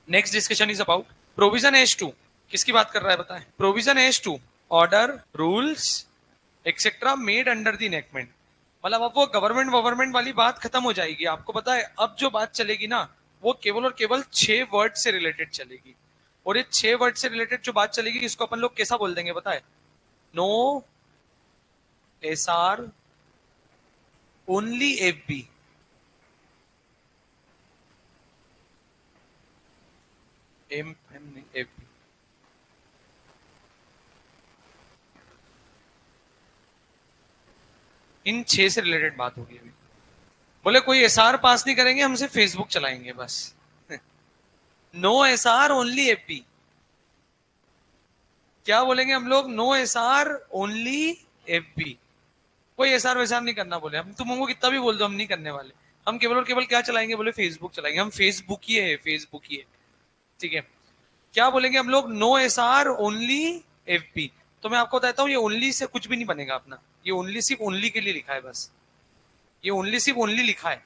Next discussion is about provision as to. किसकी बात कर रहा है बताएं? Provision as to order, rules etcetera made under the enactment. मतलब अब वो गवर्नमेंट वाली बात खत्म हो जाएगी। आपको पता है अब जो बात चलेगी ना, वो केवल और केवल 6 वर्ड से रिलेटेड चलेगी। और ये 6 वर्ड से रिलेटेड जो बात चलेगी, इसको अपन लोग कैसा बोल देंगे बताए? No S R only F B. M M F B. इन 6 से रिलेटेड बात होगी अभी। बोले कोई एसआर पास नहीं करेंगे, हम सिर्फ फेसबुक चलाएंगे बस। No SR only FB. क्या बोलेंगे हम लोग? No SR only FB. कोई एसआर वैसार नहीं करना बोले हम। तुम हमको कितना भी बोल दो, हम नहीं करने वाले। हम केवल और केवल क्या चलाएंगे? बोले फेसबुक चलाएंगे। हम फेसबुक ही है, फेसबुक ही है। ठीक है। क्या बोलेंगे हम लोग? No SR only FB. तो मैं आपको बताता हूँ, ये ओनली से कुछ भी नहीं बनेगा अपना। ये ओनली सिर्फ ओनली के लिए लिखा है बस। ये ओनली सिर्फ ओनली लिखा है,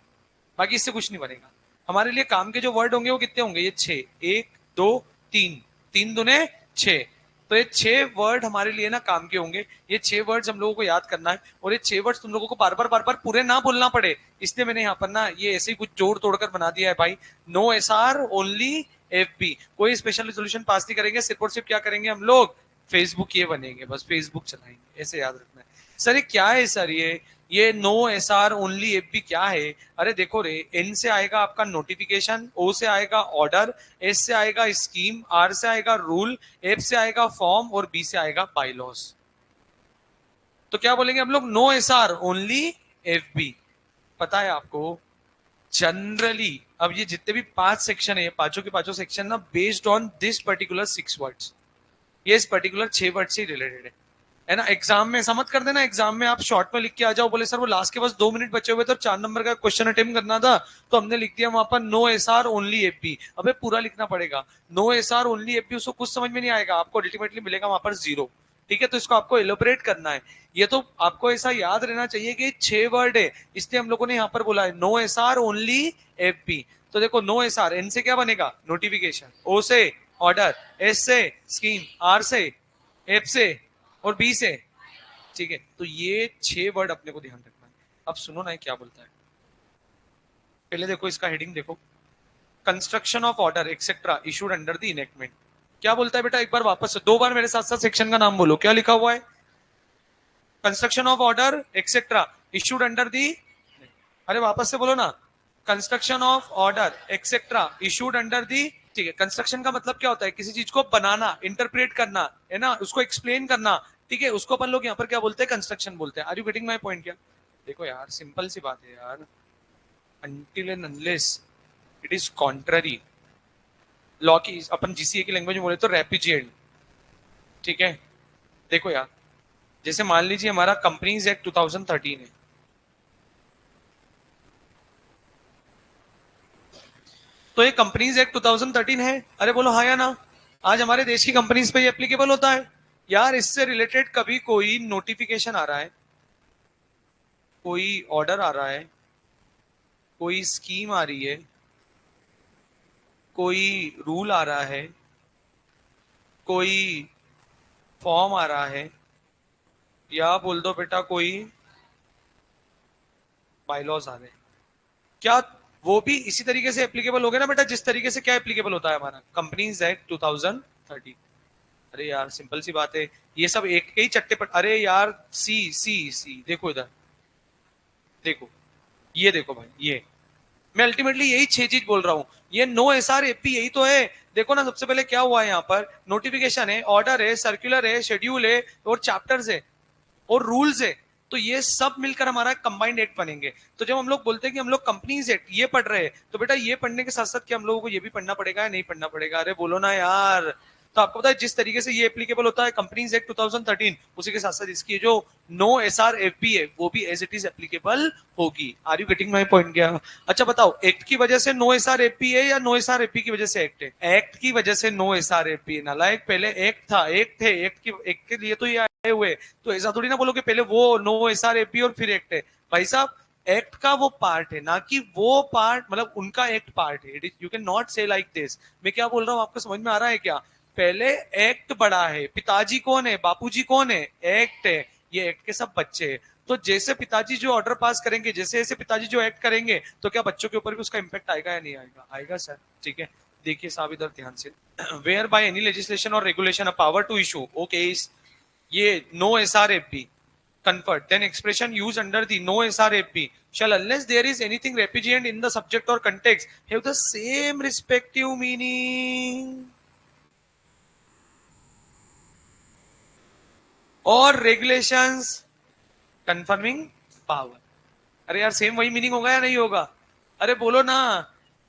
बाकी इससे कुछ नहीं बनेगा। हमारे लिए काम के जो वर्ड होंगे वो कितने होंगे? ये 6। 1 2 3, 3 दूने 6। तो ये 6 वर्ड हमारे लिए ना काम के होंगे। ये 6 वर्ड्स हम लोगों को याद करना है, और ये 6 वर्ड्स तुम लोगों को बार बार पूरे ना बोलना पड़े, इसलिए मैंने यहाँ पर ना ये ऐसे ही कुछ जोड़ तोड़कर बना दिया है भाई। No S R only F B. कोई स्पेशल रेजोल्यूशन पास नहीं करेंगे, सिर्फ और सिर्फ क्या करेंगे हम लोग? फेसबुक ये बनेंगे बस, फेसबुक चलाएंगे। ऐसे याद रखना है। सर ये क्या है सर? ये no S R only F B क्या है? अरे देखो रे, एन से आएगा आपका नोटिफिकेशन, ओ से आएगा ऑर्डर, एस से आएगा स्कीम, आर से आएगा रूल, एफ से आएगा फॉर्म, और बी से आएगा बाइलॉस। तो क्या बोलेंगे हम लोग? No S R only F B. पता है आपको जनरली अब ये जितने भी 5 सेक्शन है, पांचों के पांचों सेक्शन ना based on this particular 6 words, ये इस पर्टिकुलर 6 वर्ड से रिलेटेड है ना। एग्जाम में ऐसा मत कर देना, एग्जाम में आप शॉर्ट में लिख के आ जाओ, बोले सर वो लास्ट के बस 2 मिनट बचे हुए थे और 4 नंबर का क्वेश्चन अटेम्प्ट करना था, तो हमने लिख दिया वहां पर no S R only F B. अबे पूरा लिखना पड़ेगा। No S R only F B, उसको कुछ समझ में नहीं आएगा, आपको अल्टीमेटली मिलेगा वहां पर 0। ठीक है, तो इसको आपको एलोबरेट करना है। ये तो आपको ऐसा याद रहना चाहिए कि 6 वर्ड है, इसलिए हम लोगों ने यहाँ पर बोला है no S R only F B. तो देखो नो एस आर, एन से क्या बनेगा? नोटिफिकेशन, ओ से ऑर्डर, एस से स्कीम, आर से एफ से, और बी से। ठीक है, तो ये 6 वर्ड अपने को ध्यान रखना है। अब सुनो ना क्या बोलता है। पहले देखो इसका हेडिंग देखो, construction of order etcetera issued under the enactment. क्या बोलता है बेटा? एक बार वापस से 2 बार मेरे साथ साथ सेक्शन का नाम बोलो। क्या लिखा हुआ है? Construction of order etcetera issued under the. अरे वापस से बोलो ना। Construction of order etcetera issued under the. ठीक है, कंस्ट्रक्शन का मतलब क्या होता है? किसी चीज को बनाना, इंटरप्रेट करना, है ना, उसको एक्सप्लेन करना। ठीक है, उसको अपन लोग यहाँ पर क्या बोलते हैं? कंस्ट्रक्शन बोलते हैं। Are you getting my point? क्या देखो यार, सिंपल सी बात है यार। Until and unless it is contrary law की, अपन जीसीए की लैंग्वेज में बोले तो रेपिजिएंट। ठीक है, देखो यार, जैसे मान लीजिए हमारा कंपनीज एक्ट 2013 है। तो ये कंपनीज एक्ट 2013 है। अरे बोलो हाँ या ना। आज हमारे देश की कंपनीज पे ये एप्लीकेबल होता है। यार इससे रिलेटेड कभी कोई नोटिफिकेशन आ रहा है, कोई ऑर्डर आ रहा है, कोई स्कीम आ रही है, कोई रूल आ रहा है, कोई फॉर्म आ रहा है, या बोल दो बेटा कोई बाइलॉज आ रहे हैं, क्या वो भी इसी तरीके से एप्लीकेबल हो गए ना बेटा, जिस तरीके से क्या एप्लीकेबल होता है हमारा कंपनीज एक्ट 2013? अरे यार सिंपल सी बात है, ये सब एक के ही चट्टे पर। अरे यार सी सी सी देखो इधर, देखो ये देखो भाई, ये मैं अल्टीमेटली यही 6 चीज बोल रहा हूं। ये नो एस आर एपी यही तो है। देखो ना, सबसे पहले क्या हुआ है यहाँ पर? नोटिफिकेशन है, ऑर्डर है, सर्कुलर है, शेड्यूल है, और चैप्टर्स है, और रूल्स है। तो ये सब मिलकर हमारा कंबाइंड एक्ट बनेंगे। तो जब हम लोग बोलते हैं कि हम लोग कंपनीज एक्ट ये पढ़ रहे हैं, तो बेटा ये पढ़ने के साथ साथ क्या हम लोगों को ये भी पढ़ना पड़ेगा या नहीं पढ़ना पड़ेगा? अरे बोलो ना यार। तो आपको पता है जिस तरीके से ये एप्लीकेबल होता है कंपनीज एक्ट 2013, उसी के साथ साथ इसकी जो no S R F B है वो भी एज इट इज एप्लीकेबल होगी। Are you getting my point? क्या? अच्छा बताओ, एक्ट की वजह से no S R F P है या no S R F P की वजह से एक्ट है? एक्ट की वजह से no S R F P है नालायक। पहले एक्ट था, एक्ट थे, एक्ट के लिए तो ये आए हुए। तो ऐसा थोड़ी ना बोलो कि पहले वो no S R F P और फिर एक्ट है। भाई साहब, एक्ट का वो पार्ट है, ना कि वो पार्ट मतलब उनका एक्ट पार्ट है. यू कैन नॉट से लाइक दिस. मैं क्या बोल रहा हूँ आपको समझ में आ रहा है क्या? पहले एक्ट बड़ा है. पिताजी कौन है, बापूजी कौन है? एक्ट है. ये एक्ट के सब बच्चे हैं. तो जैसे पिताजी जो ऑर्डर पास करेंगे, जैसे जैसे पिताजी जो एक्ट करेंगे, तो क्या बच्चों के ऊपर भी उसका इंपैक्ट आएगा या नहीं आएगा? आएगा सर. ठीक है, देखिए साहब इधर ध्यान से. वेयर बाय एनी लेजिस्लेशन और regulation a power to issue, okay, ये no SRFB conferred, then expression used under the no SRFB shall, unless there is anything repugnant in the subject or context, have the same respective meaning or regulations confirming power. अरे यार same वही meaning होगा या नहीं होगा? अरे बोलो ना.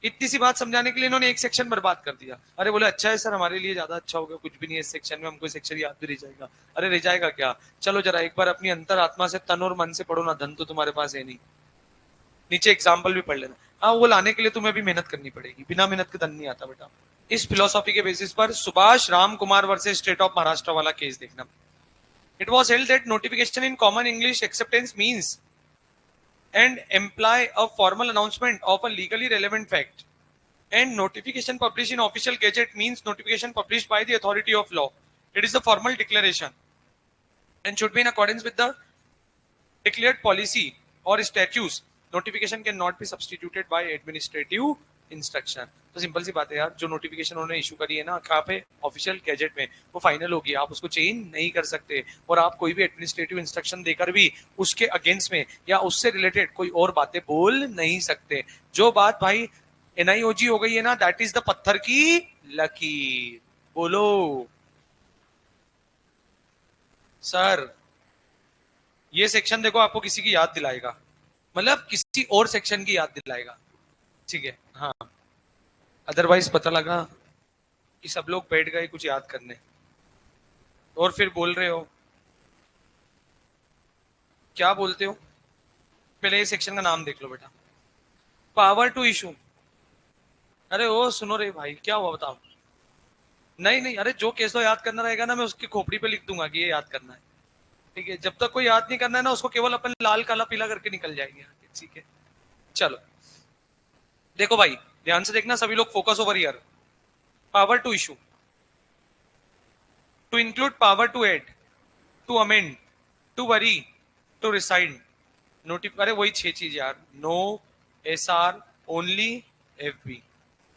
इतनी सी बात समझाने के लिए इन्होंने एक सेक्शन बर्बाद कर दिया. अरे बोले अच्छा है सर, हमारे लिए ज्यादा अच्छा होगा, कुछ भी नहीं है इस सेक्शन में, हमको सेक्शन याद भी रह जाएगा. अरे रह जाएगा क्या? चलो जरा एक बार अपनी अंतर आत्मा से तन और मन से पढ़ो ना. धन तो तुम्हारे पास है नहीं. नीचे एग्जाम्पल भी पढ़ लेना. हाँ, वो लाने के लिए तुम्हें भी मेहनत करनी पड़ेगी. बिना मेहनत के धन नहीं आता बेटा. इस फिलोसॉफी के बेसिस पर Subhash Ram Kumar versus state of Maharashtra वाला केस देखना. It was held that notification in common English acceptance means and imply a formal announcement of a legally relevant fact, and notification published in official gazette means notification published by the authority of law. It is a formal declaration and should be in accordance with the declared policy or statutes. Notification cannot be substituted by administrative instruction. तो simple सी बात है यार, जो notification उन्होंने issue करी है ना, कहाँ पे? ऑफिशियल गैजेट में, वो फाइनल होगी. आप उसको चेंज नहीं कर सकते. और आप कोई भी एडमिनिस्ट्रेटिव इंस्ट्रक्शन देकर भी उसके अगेंस्ट में या उससे रिलेटेड कोई और बातें बोल नहीं सकते. जो बात भाई NIOG हो गई है ना, दैट इज द पत्थर की लकीर. बोलो सर. ये सेक्शन देखो आपको किसी की याद दिलाएगा, मतलब किसी और सेक्शन की याद दिलाएगा. ठीक है, हाँ. अदरवाइज पता लगा कि सब लोग बैठ गए कुछ याद करने और फिर बोल रहे हो. क्या बोलते हो? पहले ये सेक्शन का नाम देख लो बेटा. Power to issue. अरे ओ सुनो रे भाई, क्या हुआ बताओ? नहीं नहीं, अरे जो केस लो याद करना रहेगा ना, मैं उसकी खोपड़ी पे लिख दूंगा कि ये याद करना है. ठीक है, जब तक कोई याद नहीं करना है ना, उसको केवल अपन लाल काला पीला करके निकल जाएंगे. ठीक है, चलो देखो भाई, ध्यान से देखना सभी लोग, focus over here. Power to issue, to include power to add, to amend, to vary, to rescind. नोटिफ अरे वही 6 चीज यार. No, SR, only, FB.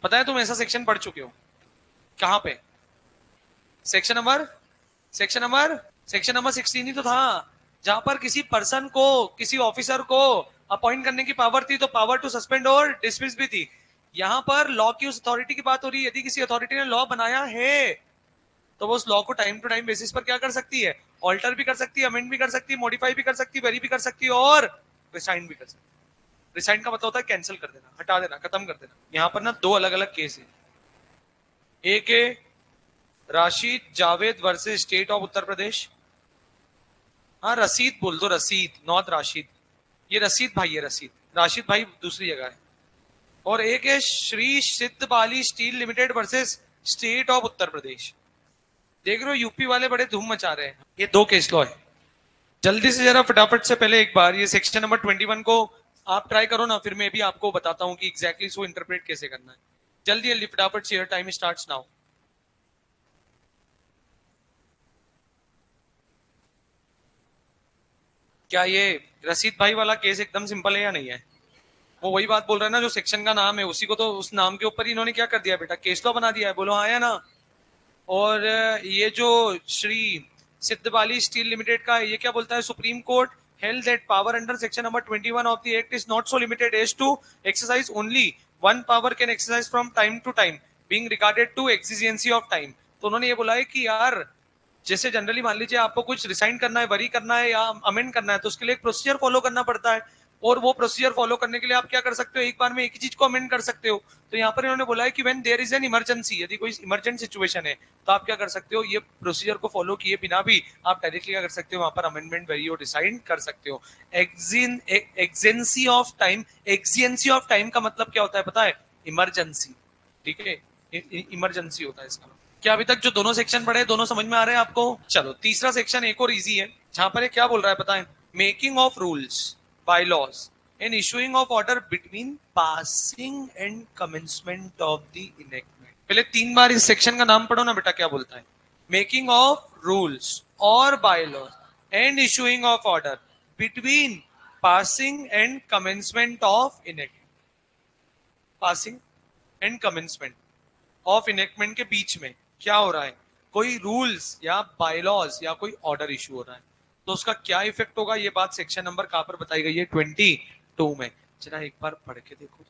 पता है तुम ऐसा सेक्शन पढ़ चुके हो कहां पे? सेक्शन नंबर 16 ही तो था, जहां पर किसी पर्सन को, किसी ऑफिसर को अपॉइंट करने की पावर थी, तो पावर टू सस्पेंड और डिसमिस भी थी. यहां पर लॉ की उस अथॉरिटी की बात हो रही है. यदि किसी अथॉरिटी ने लॉ बनाया है, तो वो उस लॉ को टाइम टू टाइम बेसिस पर क्या कर सकती है? ऑल्टर भी कर सकती है, अमेंड भी कर सकती है, मॉडिफाई भी कर सकती है, वेरी भी कर सकती है, और रिसाइन भी कर सकती है. रिसाइन का मतलब होता है कैंसिल कर देना, हटा देना, खत्म कर देना. यहाँ पर ना 2 अलग अलग केस है. एक है Rashid Javed versus state of Uttar Pradesh. हाँ, रसीद बोल दो, रसीद, नॉट राशिद. ये रसीद भाई है, रसीद. राशिद भाई दूसरी जगह है. और एक है Shri Siddh Bali steel limited versus state of Uttar Pradesh. देख रहे हो यूपी वाले बड़े धूम मचा रहे हैं. ये 2 केस लॉ है. जल्दी से जरा फटाफट से पहले एक बार ये सेक्शन नंबर 21 को आप ट्राई करो ना, फिर मैं भी आपको बताता हूं कि एग्जैक्टली इसको इंटरप्रेट कैसे करना है. जल्दी जल्दी फटाफट से, टाइम स्टार्ट्स नाउ. क्या ये रसीद भाई वाला केस एकदम सिंपल है या नहीं है? वो वही बात बोल रहा है ना, जो सेक्शन का नाम है उसी को, तो उस नाम के ऊपर ही इन्होंने क्या कर दिया बेटा? केस लॉ बना दिया है. बोलो हाँ या ना? और ये जो श्री सिद्धबाली स्टील लिमिटेड का, ये क्या बोलता है? Supreme court held that power under section number 21 of the act is not so limited as to exercise only one power can exercise from time to time being regarded to exigency of time. तो उन्होंने ये बोला है कि यार जैसे generally मान लीजिए आपको कुछ रिसाइन करना है, वरी करना है या अमेंड करना है, तो उसके लिए एक प्रोसीजर फॉलो करना पड़ता है. और वो प्रोसीजर फॉलो करने के लिए आप क्या कर सकते हो? एक बार में एक ही चीज को अमेंड कर सकते हो. तो यहाँ पर इन्होंने बोला है कि when there is an emergency, यदि कोई इमरजेंट सिचुएशन है, तो आप क्या कर सकते हो? ये प्रोसीजर को फॉलो किए बिना भी आप डायरेक्टली क्या कर सकते हो? वहां पर अमेंडमेंट, वेरी और डिसाइड कर सकते हो. एक्जेंसी ऑफ टाइम. एक्जेंसी ऑफ टाइम का मतलब क्या होता है पता है? इमरजेंसी. ठीक है, इमरजेंसी होता है इसका. क्या अभी तक जो दोनों सेक्शन पढ़े, दोनों समझ में आ रहे हैं आपको? चलो तीसरा सेक्शन एक और इजी है, जहां पर क्या बोल रहा है पता है? Making of rules, bylaws and issuing of order between passing and commencement of the enactment. पहले 3 बार इस सेक्शन का नाम पढ़ो ना बेटा, क्या बोलता है। मेकिंग ऑफ रूल्स और bylaws and issuing of order between passing and commencement of enactment. Passing and commencement of enactment के बीच में क्या हो रहा है, कोई रूल्स या बायलॉज या कोई ऑर्डर इशू हो रहा है, तो उसका क्या इफेक्ट होगा, ये बात सेक्शन नंबर कहां पर बताई गई है, 22 में। जरा एक बार पढ़ के देखो।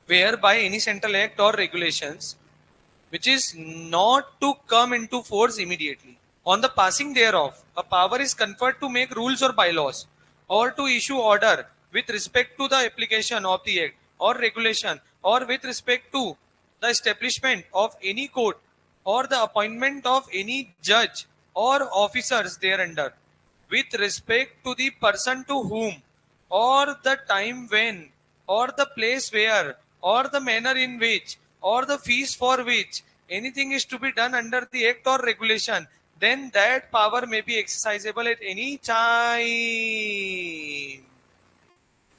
Whereby any central act or regulations which is not to come into force immediately, on the passing thereof, a power is conferred to make rules or bylaws or to issue order with respect to the application of the act or regulation or with respect to the establishment of any court or the appointment of any judge or officers thereunder, with respect to the person to whom or the time when or the place where or the manner in which or the fees for which anything is to be done under the act or regulation, then that power may be exercisable at any time.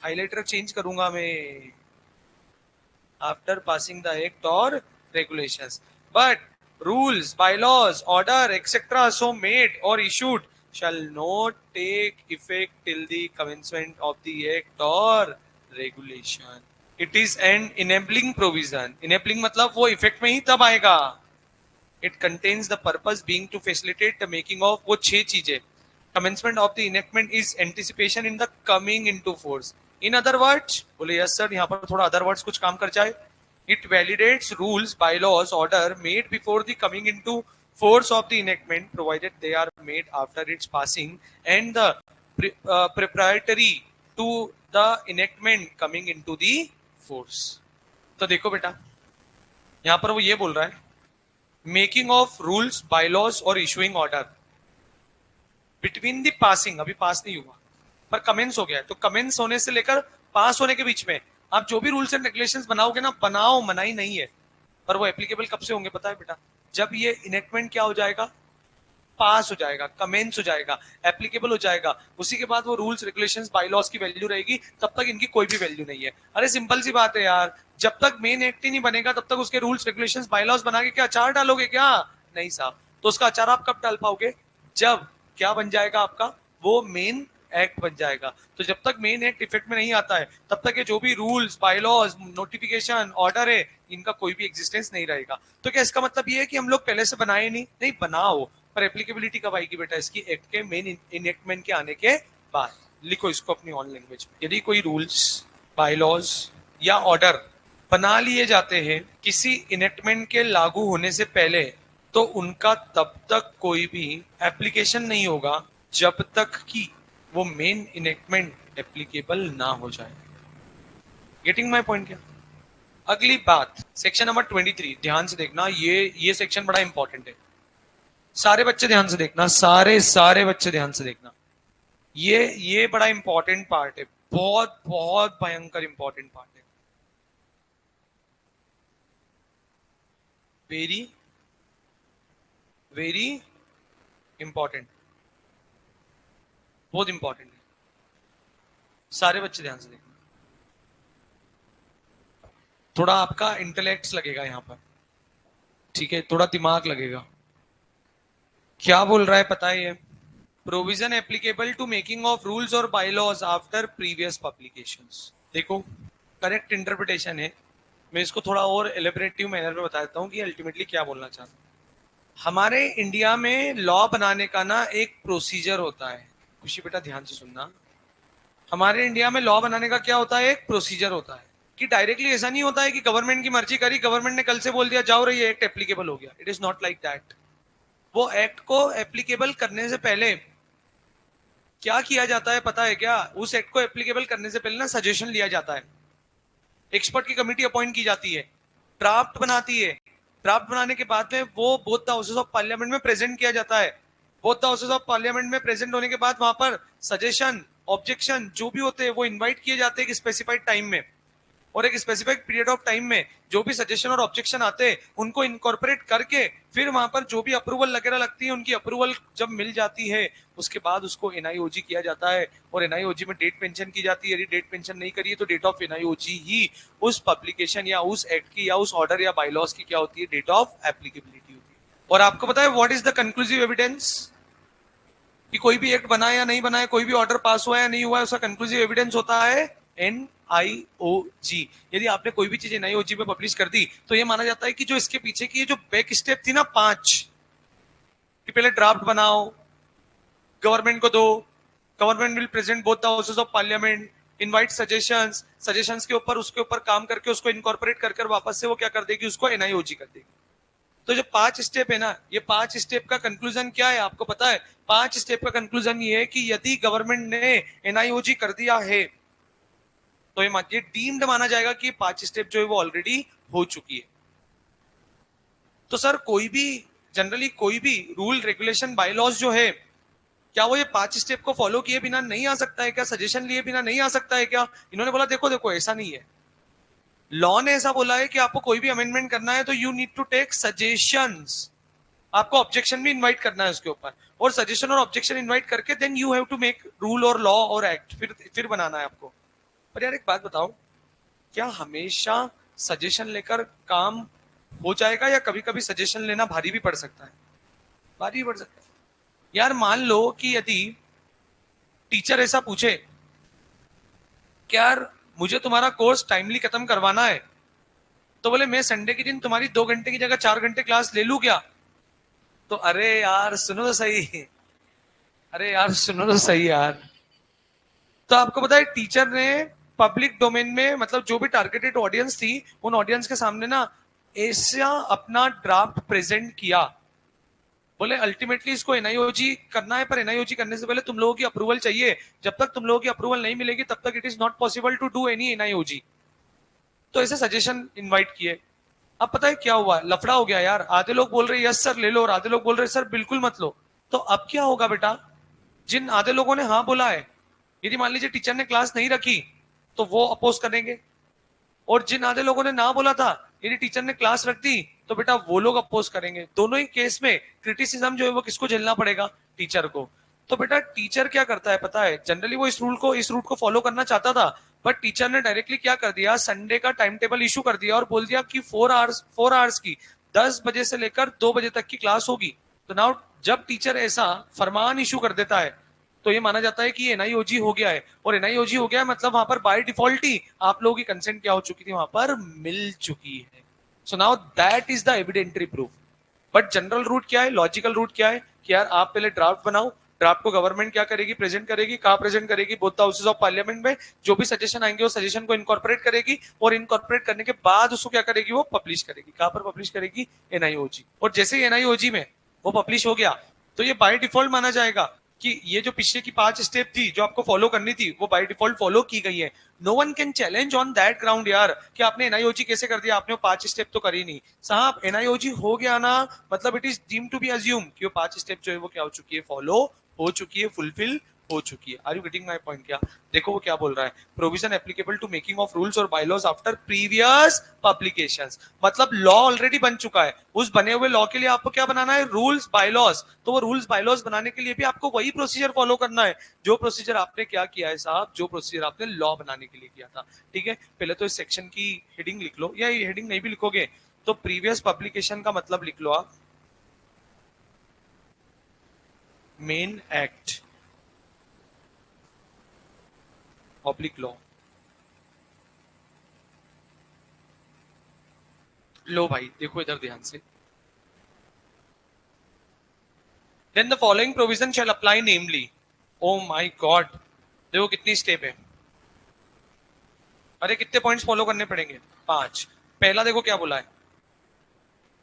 Highlighter change करूंगा मैं, after passing the act or regulations, but rules, bylaws, order, etc. so made or issued shall not take effect till the commencement of the act or regulation. It is an enabling provision. Enabling मतलब वो effect में ही तब आएगा. It contains the purpose being to facilitate the making of वो 6 चीजें. Commencement of the enactment is anticipation in the coming into force. In other words, बोले yes sir, यहाँ पर थोड़ा other words कुछ काम कर जाए. It validates rules, bylaws, order made before the coming into force of the enactment, provided they are made after its passing and the preparatory to the enactment coming into the force. तो देखो बेटा, यहाँ पर वो ये बोल रहा है, मेकिंग ऑफ रूल्स, बायलॉज और issuing order between the passing, अभी पास नहीं हुआ पर कमेंस हो गया है, तो कमेंस होने से लेकर पास होने के बीच में आप जो भी रूल्स एंड रेगुलेशंस बनाओगे ना, बनाओ, मनाही नहीं है, पर वो एप्लीकेबल कब से होंगे पता है बेटा, जब ये इनेक्टमेंट क्या हो जाएगा, पास हो जाएगा, कमेंस हो जाएगा, एप्लीकेबल हो जाएगा, उसी के बाद वो रूल्स रेगुलेशंस बायलॉज की वैल्यू रहेगी, तब तक इनकी कोई भी वैल्यू नहीं है। अरे सिंपल सी बात है यार, जब तक मेन एक्ट ही नहीं बनेगा तब तक उसके रूल्स रेगुलेशंस बायलॉज बना के क्या अचार डालोगे क्या? नहीं साहब। तो उसका अचार आप कब डाल पाओगे? जब क्या बन जाएगा आपका, वो मेन एक्ट बन जाएगा। तो जब तक मेन एक्ट इफेक्ट में नहीं आता है तब तक ये जो भी रूल्स, बायलॉज, नोटिफिकेशन, ऑर्डर है, इनका कोई भी एग्जिस्टेंस नहीं रहेगा। तो क्या इसका मतलब ये है कि हम लोग पहले से बनाए नहीं बनाओ, पर एप्लीकेबिलिटी कब आएगी बेटा, इसकी एक्ट के मेन इनेक्टमेंट के आने के बाद। लिखो इसको अपनी ऑन लैंग्वेज में, यदि कोई रूल्स, बायलॉज या ऑर्डर बना लिए जाते हैं किसी इनेक्टमेंट के लागू होने से पहले, तो उनका तब तक कोई भी एप्लीकेशन नहीं होगा जब तक कि वो मेन इनेक्टमेंट एप्लीकेबल ना हो जाए। गेटिंग माय पॉइंट क्या? अगली बात, सेक्शन नंबर 23, ध्यान से देखना, ये सेक्शन बड़ा इंपॉर्टेंट है। सारे बच्चे ध्यान से देखना, सारे बच्चे ध्यान से देखना, ये बड़ा इंपॉर्टेंट पार्ट है, बहुत बहुत भयंकर इंपॉर्टेंट पार्ट है, वेरी वेरी इंपॉर्टेंट, बहुत इंपॉर्टेंट है। सारे बच्चे ध्यान से देखना, थोड़ा आपका इंटेलेक्ट लगेगा यहां पर, ठीक है, थोड़ा दिमाग लगेगा। क्या बोल रहा है पता है ये? Provision applicable to making of rules और बायलॉज आफ्टर प्रीवियस पब्लिकेशंस। देखो, करेक्ट इंटरप्रिटेशन है, मैं इसको थोड़ा और एलिबरेटिव मैनर में बता देता हूँ कि अल्टीमेटली क्या बोलना चाहता हूँ। हमारे इंडिया में लॉ बनाने का ना एक प्रोसीजर होता है, खुशी बेटा ध्यान से सुनना, हमारे इंडिया में लॉ बनाने का क्या होता है, एक प्रोसीजर होता है, कि डायरेक्टली ऐसा नहीं होता है कि गवर्नमेंट की मर्जी करी, गवर्नमेंट ने कल से बोल दिया जाओ रही एक्ट एप्लीकेबल हो गया। It is not like that. वो एक्ट को एप्लीकेबल करने से पहले क्या किया जाता है पता है क्या? उस एक्ट को एप्लीकेबल करने से पहले ना सजेशन लिया जाता है, एक्सपर्ट की कमेटी अपॉइंट की जाती है, ड्राफ्ट बनाती है, ड्राफ्ट बनाने के बाद में वो both the houses of parliament में प्रेजेंट किया जाता है। Both the houses of parliament में प्रेजेंट होने के बाद वहां पर सजेशन, ऑब्जेक्शन जो भी होते हैं वो इनवाइट किए जाते हैं एक स्पेसिफाइड टाइम में। और एक स्पेसिफिक पीरियड ऑफ टाइम में जो भी सजेशन और ऑब्जेक्शन आते हैं उनको इनकॉर्पोरेट करके फिर वहां पर जो भी अप्रूवल वगैरह लगती है उनकी अप्रूवल जब मिल जाती है उसके बाद उसको एनआईओजी किया जाता है और एनआईओजी में डेट पेंशन की जाती है। यदि डेट पेंशन नहीं करिए तो डेट ऑफ एनआईओजी ही उस पब्लिकेशन या उस एक्ट की या उस ऑर्डर या बाइलॉज की क्या होती है, डेट ऑफ एप्लीकेबिलिटी होती है। और आपको पता है what is the conclusive evidence कि कोई भी एक्ट बना या नहीं बना है, कोई भी ऑर्डर पास हुआ या नहीं हुआ है, उसका कंक्लूसिव एविडेंस होता है एनआईओजी। यदि आपने कोई भी चीज एनआईओजी पे पब्लिश कर दी तो ये माना जाता है कि जो इसके पीछे की जो बैक स्टेप थी ना 5 कि पहले ड्राफ्ट बनाओ, गवर्नमेंट को दो, government will present both the houses of parliament, invite suggestions, suggestions के ऊपर उसके ऊपर काम करके उसको इनकॉर्पोरेट कर वापस से वो क्या कर देगी, उसको एनआईओजी कर देगी। तो जो 5 स्टेप है ना, ये 5 स्टेप का कंक्लूजन क्या है आपको पता है? 5 स्टेप का कंक्लूजन ये है कि यदि गवर्नमेंट ने एनआईओजी कर दिया है तो ये डीम्ड माना जाएगा कि 5 स्टेप जो है वो ऑलरेडी हो चुकी है। तो सर कोई भी जनरली कोई भी रूल रेगुलेशन बायलॉज जो है क्या वो ये 5 स्टेप को फॉलो किए बिना नहीं आ सकता है क्या? सजेशन लिए बिना नहीं आ सकता है क्या? इन्होंने बोला देखो देखो ऐसा नहीं है, लॉ ने ऐसा बोला है कि आपको कोई भी अमेंडमेंट करना है तो you need to take suggestions, आपको ऑब्जेक्शन भी इनवाइट करना है उसके ऊपर, और सजेशन और ऑब्जेक्शन इनवाइट करके then you have to make rule और लॉ और एक्ट, फिर बनाना है आपको। पर यार एक बात बताओ, क्या हमेशा सजेशन लेकर काम हो जाएगा या कभी कभी सजेशन लेना भारी भी पड़ सकता है? भारी भी पड़ सकता है। यार मान लो कि यदि टीचर ऐसा पूछे कि यार मुझे तुम्हारा कोर्स टाइमली खत्म करवाना है, तो बोले मैं संडे के दिन तुम्हारी 2 घंटे की जगह 4 घंटे क्लास ले लूं क्या? तो अरे यार सुनो तो सही, अरे यार सुनो तो सही यार। तो आपको पता है टीचर ने पब्लिक डोमेन में मतलब जो भी टारगेटेड ऑडियंस थी उन ऑडियंस के सामने ना ऐसा अपना ड्राफ्ट प्रेजेंट किया, बोले अल्टीमेटली इसको एनआईओजी करना है पर एनआईओजी करने से पहले तुम लोगों की अप्रूवल चाहिए, जब तक तुम लोगों की अप्रूवल नहीं मिलेगी तब तक it is not possible to do any NIOG. तो ऐसे सजेशन इनवाइट किए। अब पता है क्या हुआ, लफड़ा हो गया यार, आधे लोग बोल रहे यस सर ले लो और आधे लोग बोल रहे सर बिल्कुल मत लो। तो अब क्या होगा बेटा, जिन आधे लोगों ने हाँ बोला है यदि मान लीजिए टीचर ने क्लास नहीं रखी तो वो अपोज करेंगे, और जिन आधे लोगों ने ना बोला था यदि टीचर ने क्लास रख दी तो बेटा वो लोग अपोज करेंगे। दोनों ही केस में क्रिटिसिज्म जो है वो किसको झेलना पड़ेगा, टीचर को। तो बेटा टीचर क्या करता है पता है, जनरली वो इस रूट को फॉलो करना चाहता था, बट टीचर ने डायरेक्टली क्या कर दिया, संडे का टाइम टेबल इशू कर दिया और बोल दिया कि 4 आवर्स की 10 बजे से लेकर 2 बजे तक की क्लास होगी। तो नाउ जब टीचर ऐसा फरमान इशू कर देता है तो ये माना जाता है कि एनआईओजी हो गया है, और एनआईओजी हो गया है मतलब वहां पर बाय डिफॉल्ट ही आप लोगों की कंसेंट क्या हो चुकी थी, वहां पर मिल चुकी है। So now that is the evidentiary proof. But general rule क्या है, लॉजिकल रूट क्या है कि यार आप पहले ड्राफ्ट बनाओ, ड्राफ्ट को गवर्नमेंट क्या करेगी, प्रेजेंट करेगी, कहां प्रेजेंट करेगी, both the houses of parliament में। जो भी सजेशन आएंगे वो सजेशन को इनकॉर्पोरेट करेगी, और इनकॉर्पोरेट करने के बाद उसको क्या करेगी, वो पब्लिश करेगी। कहां पर पब्लिश करेगी, एनआईओजी। और जैसे ही एनआईओजी में वो पब्लिश हो गया तो ये बाय डिफॉल्ट माना जाएगा कि ये जो पीछे की 5 स्टेप थी जो आपको फॉलो करनी थी वो बाय डिफॉल्ट फॉलो की गई है। No one can challenge on that ground यार कि आपने एनआईओजी कैसे कर दिया, आपने वो 5 स्टेप तो करी नहीं। साहब एनआईओजी हो गया ना, मतलब it is deemed to be assume कि वो 5 स्टेप जो है वो क्या हो चुकी है, फॉलो हो चुकी है, फुलफिल हो चुकी है। Are you getting my point? क्या देखो वो क्या बोल रहा है, provision applicable to making of rules और बायलॉज आफ्टर प्रीवियस पब्लिकेशंस, मतलब लॉ ऑलरेडी बन चुका है, उस बने हुए लॉ के लिए आपको क्या बनाना है, रूल्स बायलॉज। तो वो रूल्स बायलॉज बनाने के लिए भी आपको वही प्रोसीजर फॉलो करना है जो प्रोसीजर आपने क्या किया है साहब, जो प्रोसीजर आपने लॉ बनाने के लिए किया था। ठीक है, पहले तो इस सेक्शन की हेडिंग लिख लो, या ये हेडिंग नहीं भी लिखोगे तो प्रीवियस पब्लिकेशन का मतलब लिख लो आप, मेन एक्ट ऑब्लिक लॉ। लो भाई देखो इधर ध्यान से, then the following provision shall apply namely, oh my god देखो कितनी स्टेप है, अरे कितने पॉइंट्स फॉलो करने पड़ेंगे, 5। पहला देखो क्या बोला है,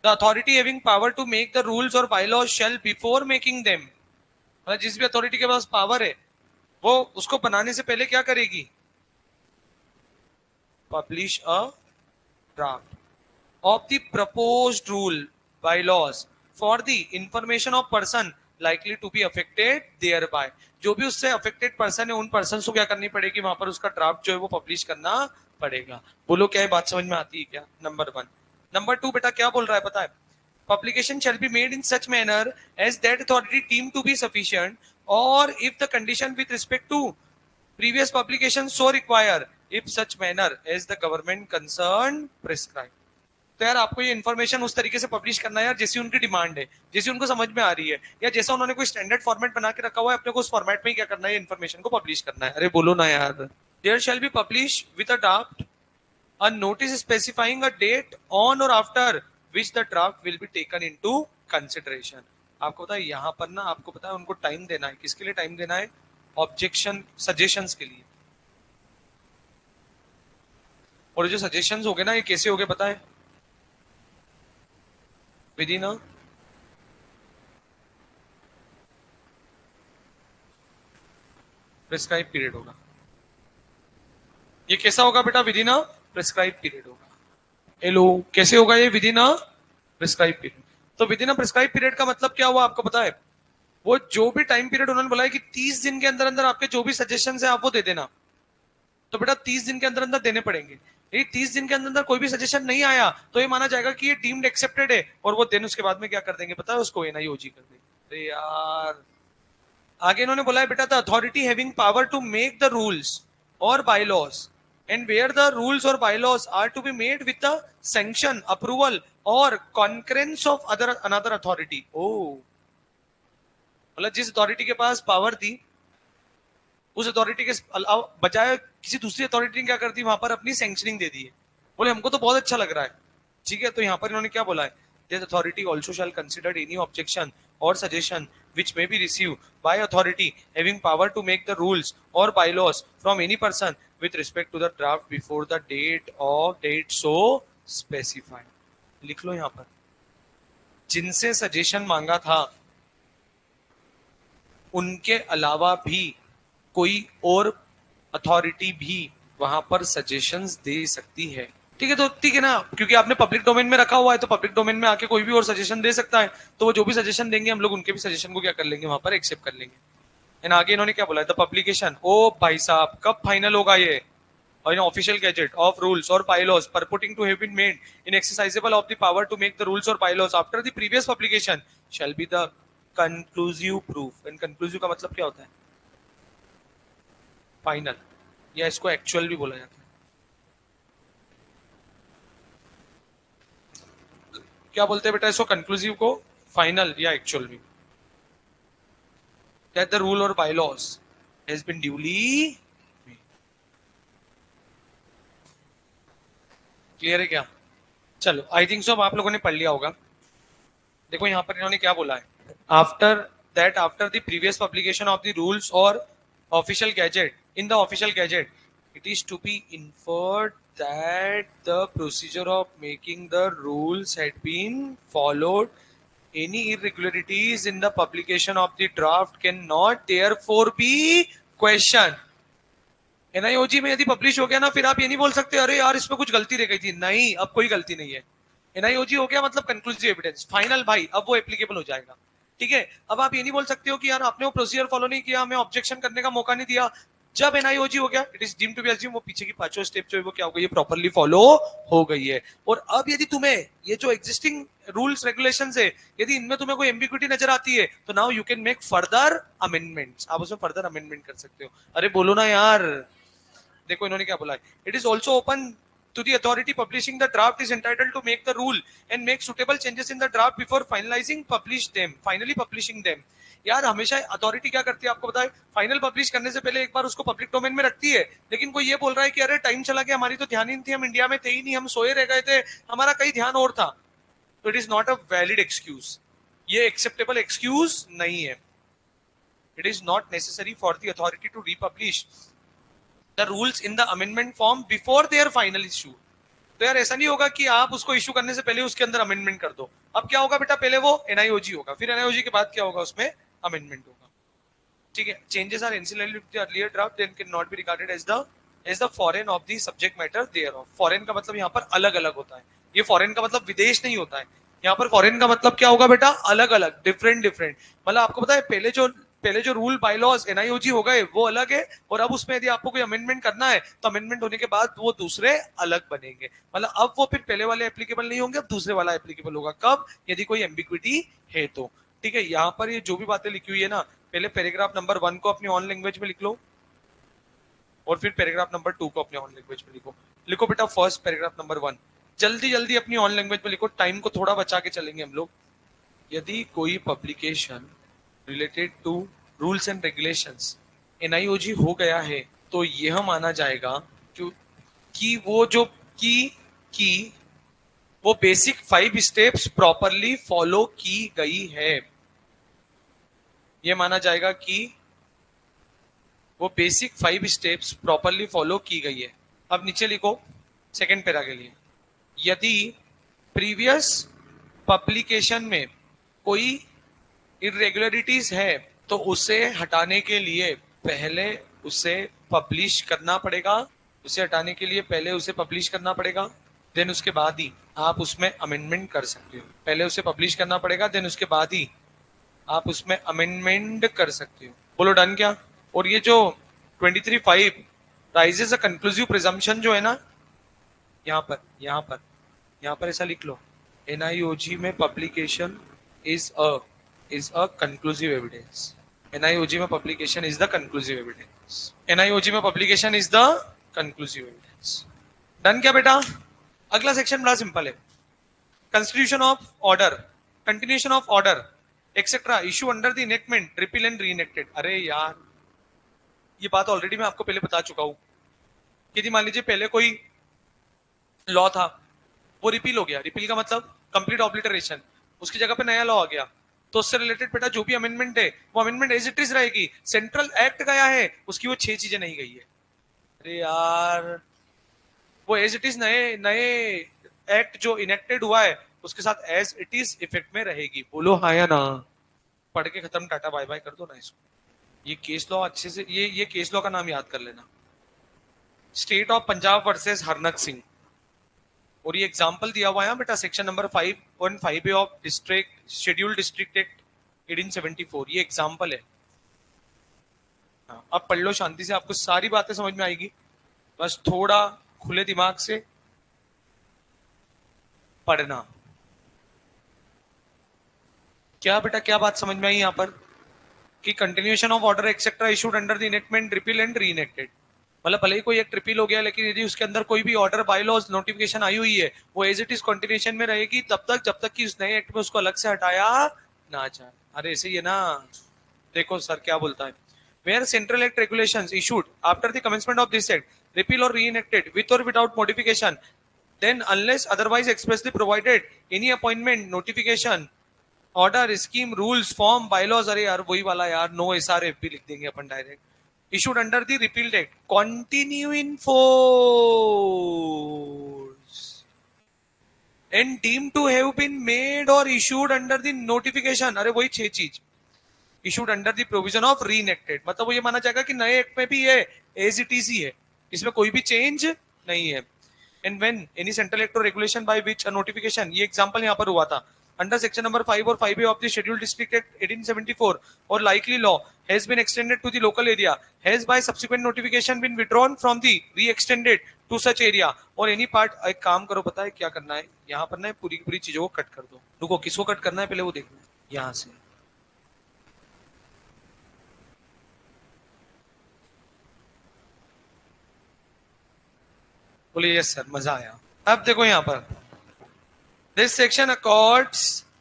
the authority having power to make the rules और bylaws shall before making them, मतलब जिस भी अथॉरिटी के पास पावर है वो उसको बनाने से पहले क्या करेगी, publish a draft of the proposed rule bylaws for the information of person likely to be affected thereby। जो भी उससे अफेक्टेड पर्सन है उन पर्सन को क्या करनी पड़ेगी, वहां पर उसका ड्राफ्ट जो है वो पब्लिश करना पड़ेगा। बोलो क्या ये बात समझ में आती है क्या? नंबर 1। नंबर 2 बेटा क्या बोल रहा है पता है? Publication shall be made in such manner as that authority deemed to be sufficient, or if the condition with respect to previous publication so require, if such manner as the government concerned prescribe। तो यार आपको ये information उस तरीके से publish करना है यार जैसी उनकी डिमांड है, जैसी उनको समझ में आ रही है, या जैसा उन्होंने कोई स्टैंडर्ड फॉर्मेट बना के रखा हुआ है, अपने को उस फॉर्मेट में ही क्या करना है, इन्फॉर्मेशन को पब्लिश करना है। अरे बोलो ना यार। There shall be publish with a draft a notice specifying a date on or after which the draft will be taken into consideration। आपको पता है यहाँ पर ना, आपको पता है उनको टाइम देना है, किसके लिए टाइम देना है? ऑब्जेक्शन सजेशंस के लिए। और जो सजेशंस हो गए ना, ये कैसे हो गए पता है? विद इन प्रिस्क्राइब पीरियड होगा। ये कैसा होगा बेटा? विद इन प्रिस्क्राइब पीरियड होगा। हेलो, कैसे होगा ये? With in prescribe period. तो विद इन प्रिस्क्राइब पीरियड का मतलब क्या हुआ आपको पता है? वो जो भी टाइम पीरियड उन्होंने बोला है कि 30 दिन के अंदर अंदर आपके जो भी सजेशन है आप वो दे देना, तो बेटा 30 दिन के अंदर अंदर देने पड़ेंगे। ये 30 दिन के अंदर अंदर कोई भी सजेशन नहीं आया तो ये माना जाएगा कि ये डीम्ड एक्सेप्टेड है, और वो दिन उसके बाद में क्या कर देंगे पता है? उसको एनआईओजी कर देंगे। अरे यार आगे इन्होंने बोला है बेटा the authority having power to make the rules और bylaws and where the rules or bylaws are to be made with the sanction, approval or concurrence of another authority। मतलब जिस अथॉरिटी के पास पावर थी उस अथॉरिटी के बजाय किसी दूसरी अथॉरिटी ने क्या कर दी? वहां पर अपनी सैंक्शनिंग दे दी है। बोले हमको तो बहुत अच्छा लग रहा है, ठीक है। तो यहाँ पर इन्होंने क्या बोला है? This authority also shall consider any objection or suggestion which may be received by authority having power to make the rules or bylaws from any person with respect to the draft before the date so specified। लिख लो यहाँ पर, जिनसे suggestion मांगा था उनके अलावा भी कोई और अथॉरिटी भी वहां पर सजेशंस दे सकती है, ठीक है। तो ठीक है ना, क्योंकि आपने पब्लिक डोमेन में रखा हुआ है तो पब्लिक डोमेन में आके कोई भी और सजेशन दे सकता है, तो वो जो भी सजेशन देंगे हम लोग उनके भी सजेशन को क्या कर लेंगे? वहां पर एक्सेप्ट कर लेंगे। एंड आगे इन्होंने क्या बोला है? द पब्लिकेशन, ओ भाई साहब कब फाइनल होगा ये? और इन ऑफिशियल गैजेट ऑफ रूल्स और bylaws purporting to have been made in exercisable of the power to make the rules or bylaws after the previous publication shall be the conclusive proof। And conclusive का मतलब क्या होता है? Final, या इसको actual भी बोला जाता है। क्या बोलते हैं बेटा इसको? कंक्लूसिव को फाइनल या एक्चुअल भी। that the rule or bylaws has been duly made। Clear है क्या? चलो आई थिंक सो अब आप लोगों ने पढ़ लिया होगा। देखो यहां पर इन्होंने क्या बोला है? After the previous publication of the rules और official gazette in the official gazette, it is to be inferred that the procedure of making the rules had been followed। Any irregularities in the publication of the draft cannot therefore be questioned। एनआईओजी में यदि publish हो गया ना, फिर आप ये नहीं बोल सकते अरे यार इसमें कुछ गलती रह गई थी। नहीं, अब कोई गलती नहीं है। एनआईओजी हो गया मतलब कंक्लूसिव एविडेंस, फाइनल भाई, अब वो एप्लीकेबल हो जाएगा, ठीक है। अब आप ये नहीं बोल सकते हो कि यार आपने वो प्रोसीजर फॉलो नहीं किया, हमें ऑब्जेक्शन करने का मौका नहीं दिया। जब एनआईओजी हो गया, it is deemed to be assume, वो पीछे की पांचों स्टेप जो है वो क्या हो गई है? प्रॉपर्ली फॉलो हो गई है। और अब यदि तुम्हें ये जो एग्जिस्टिंग रूल्स रेगुलेशंस है, यदि इनमें तुम्हें कोई एम्बिग्विटी नजर आती है तो now you can make further amendments. आप उसमें फर्दर अमेंडमेंट कर सकते हो। अरे बोलो ना यार। देखो इन्होंने क्या बोला है? It is also open to the authority publishing the draft is entitled to make the rule and make suitable changes in the draft before finalizing finally publishing them। यार हमेशा अथॉरिटी क्या करती है आपको पता है? फाइनल पब्लिश करने से पहले एक बार उसको पब्लिक डोमेन में रखती है, लेकिन कोई ये बोल रहा है कि अरे टाइम चला गया, हमारी तो ध्यान ही नहीं थी, हम इंडिया में थे ही नहीं, हम सोए रह गए थे, हमारा कहीं ध्यान और था, तो it is not a valid excuse. ये एक्सेप्टेबल एक्सक्यूज नहीं है। It is not necessary for the authority to republish the rules in the amendment form before their final issue। तो यार ऐसा नहीं होगा कि आप उसको इशू करने से पहले उसके अंदर अमेंडमेंट कर दो। अब क्या होगा बेटा? पहले वो एनआईओजी होगा, फिर एनआईओजी के बाद क्या होगा? उसमें अमेंडमेंट होगा, ठीक है। Changes are incidental with the earlier draft then can not be regarded as the foreign of the subject matter thereof. Foreign का मतलब यहाँ पर अलग अलग होता है। ये फॉरेन का मतलब विदेश नहीं होता है। यहाँ पर फॉरेन का मतलब क्या होगा बेटा? अलग अलग, डिफरेंट। मतलब आपको पता है पहले जो पहले जो रूल बायलॉज एनआईओजी हो गए वो अलग है, और अब उसमें यदि आपको कोई अमेंडमेंट करना है तो अमेंडमेंट होने के बाद वो दूसरे अलग बनेंगे। मतलब अब वो फिर पहले वाले एप्लीकेबल नहीं होंगे, अब दूसरे वाला एप्लीकेबल होगा। कब? यदि कोई एम्बिग्विटी है तो। ठीक है, यहाँ पर ये जो भी बातें लिखी हुई है ना, पहले पैराग्राफ नंबर 1 को अपनी ऑन लैंग्वेज में लिख लो, और फिर पैराग्राफ नंबर 2 को अपने ऑन लैंग्वेज में लिखो। लिखो बेटा फर्स्ट पैराग्राफ नंबर 1, जल्दी जल्दी अपनी ऑन लैंग्वेज में लिखो, टाइम को थोड़ा बचा के चलेंगे हम लोग। यदि कोई publication related to rules and regulations NIOG हो गया है तो यह माना जाएगा कि वो जो की वो बेसिक 5 स्टेप्स प्रॉपरली फॉलो की गई है। यह माना जाएगा कि वो बेसिक 5 स्टेप्स प्रॉपरली फॉलो की गई है। अब नीचे लिखो सेकेंड पैरा के लिए, यदि प्रीवियस पब्लिकेशन में कोई इरेगुलरिटीज है तो उसे हटाने के लिए पहले उसे पब्लिश करना पड़ेगा। उसे हटाने के लिए पहले उसे पब्लिश करना पड़ेगा, देन उसके बाद ही आप उसमें अमेंडमेंट कर सकते हो। पहले उसे पब्लिश करना पड़ेगा, देन उसके बाद ही आप उसमें अमेंडमेंट कर सकते हो। बोलो डन क्या? और ये जो 23(5) राइजेस अ कंक्लूसिव प्रिजम्पशन जो है ना, यहाँ पर ऐसा लिख लो, एनआईओजी में publication is a conclusive evidence. NIOG में publication is the conclusive evidence. NIOG में publication is the conclusive evidence. Done क्या बेटा? अगला सेक्शन बड़ा सिंपल है, constitution of order, continuation of order etcetera issue under the enactment, repeal and reenacted. अरे यार, ये बात ऑलरेडी मैं आपको पहले बता चुका हूं कि यदि मान लीजिए पहले कोई लॉ था, वो रिपील हो गया, रिपील का मतलब कंप्लीट ऑब्लिटरेशन, उसकी जगह पे नया लॉ आ गया, तो उससे रिलेटेड बेटा जो भी अमेंडमेंट है वो अमेंडमेंट एज इट इज रहेगी। सेंट्रल एक्ट गया है, उसकी वो 6 चीजें नहीं गई है। अरे यार, वो एज इट इज नए नए एक्ट जो इनेक्टेड हुआ है उसके साथ एज इट इज इफेक्ट में रहेगी। बोलो हाँ या ना? पढ़ के खत्म, टाटा बाय बाय कर दो ना इसको। ये केस लॉ अच्छे से, ये केस लॉ का नाम याद कर लेना, state of Punjab versus Harnak Singh. और ये एग्जांपल दिया हुआ है बेटा section number 5(5)(a) of district scheduled district act 1874, ये एग्जांपल है। अब पढ़ लो शांति से, आपको सारी बातें समझ में आएगी, बस थोड़ा खुले दिमाग से पढ़ना। क्या बेटा, क्या बात समझ में आई यहाँ पर कि continuation of order etcetera issued under the enactment, repeal and री इनेक्टेड, मतलब भले ही कोई एक रिपील हो गया लेकिन यदि उसके अंदर कोई भी ऑर्डर बायलॉज नोटिफिकेशन आई हुई है वो एज इट इज कंटिन्यूएशन में रहेगी तब तक जब तक कि उस नए एक्ट में उसको अलग से हटाया ना जाए। अरे ऐसे ही है ना, देखो सर क्या बोलता है, where central act regulations issued after the commencement of this act repeal और री इनेक्टेड विथ और without modification, then unless otherwise expressly provided any appointment notification order scheme rules form bylaws, अरे यार वही वाला यार, नो एसआरएफपी लिख देंगे अपन direct, issued under the repealed act continue in force and deemed to have been made or issued under the notification, अरे वही 6 चीज, issued under the provision of reenacted, मतलब वो ये माना जाएगा कि नए एक्ट में भी ये एज इट इज ही है, इसमें कोई भी चेंज नहीं है। And when any central act और regulation by which a notification, ये एग्जांपल यहाँ पर हुआ था, under section number 5 or 5(a) of the scheduled district act 1874 or likely law has been extended to the local area has by subsequent notification been withdrawn from the re-extended to such area or any part, एक काम करो, पता है क्या करना है, यहाँ पर ना पूरी पूरी चीजों को कट कर दो। रुको, किसको कट करना है पहले वो देखो, यहाँ से बोलिए यस सर, मजा आया। अब देखो यहाँ पर this section accords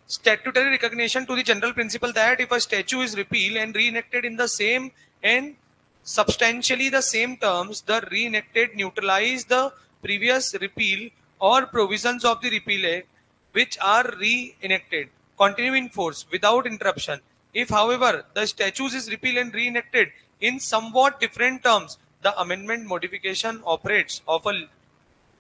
statutory recognition to the general principle that if a statute is repealed and reenacted in the same and substantially the same terms, the reenacted neutralize the previous repeal or provisions of the repeal act which are reenacted continue in force without interruption. If however the statute is repealed and reenacted in somewhat different terms, the amendment modification operates of a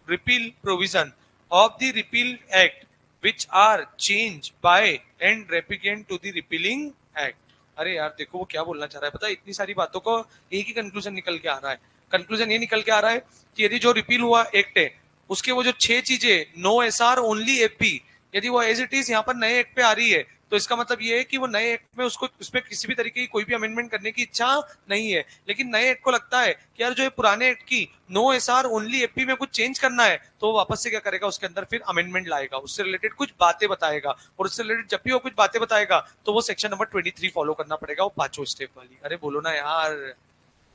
repeal provision of the repealed act which are changed by and repugnant to the repealing act। अरे यार देखो वो क्या बोलना चाह रहा है, पता है, इतनी सारी बातों को एक ही कंक्लूजन निकल के आ रहा है। कंक्लूजन ये निकल के आ रहा है कि यदि जो रिपील हुआ एक्ट है उसके वो जो 6 चीजें, नो एसआर ओनली एफपी, यदि वो एज इट इज यहाँ पर नए एक्ट पे आ रही है तो इसका मतलब ये है कि वो नए एक्ट में उसको उसमें किसी भी तरीके की कोई भी अमेंडमेंट करने की इच्छा नहीं है। लेकिन नए एक्ट को लगता है कि यार जो ये पुराने एक्ट की नो एसआर ओनली एफपी में कुछ चेंज करना है, तो वो वापस से क्या करेगा, उसके अंदर फिर अमेंडमेंट लाएगा, उससे रिलेटेड कुछ बातें बताएगा, और उससे रिलेटेड जब भी वो कुछ बातें बताएगा तो वो सेक्शन नंबर 23 फॉलो करना पड़ेगा, वो 5 स्टेप वाली। अरे बोलो ना यार,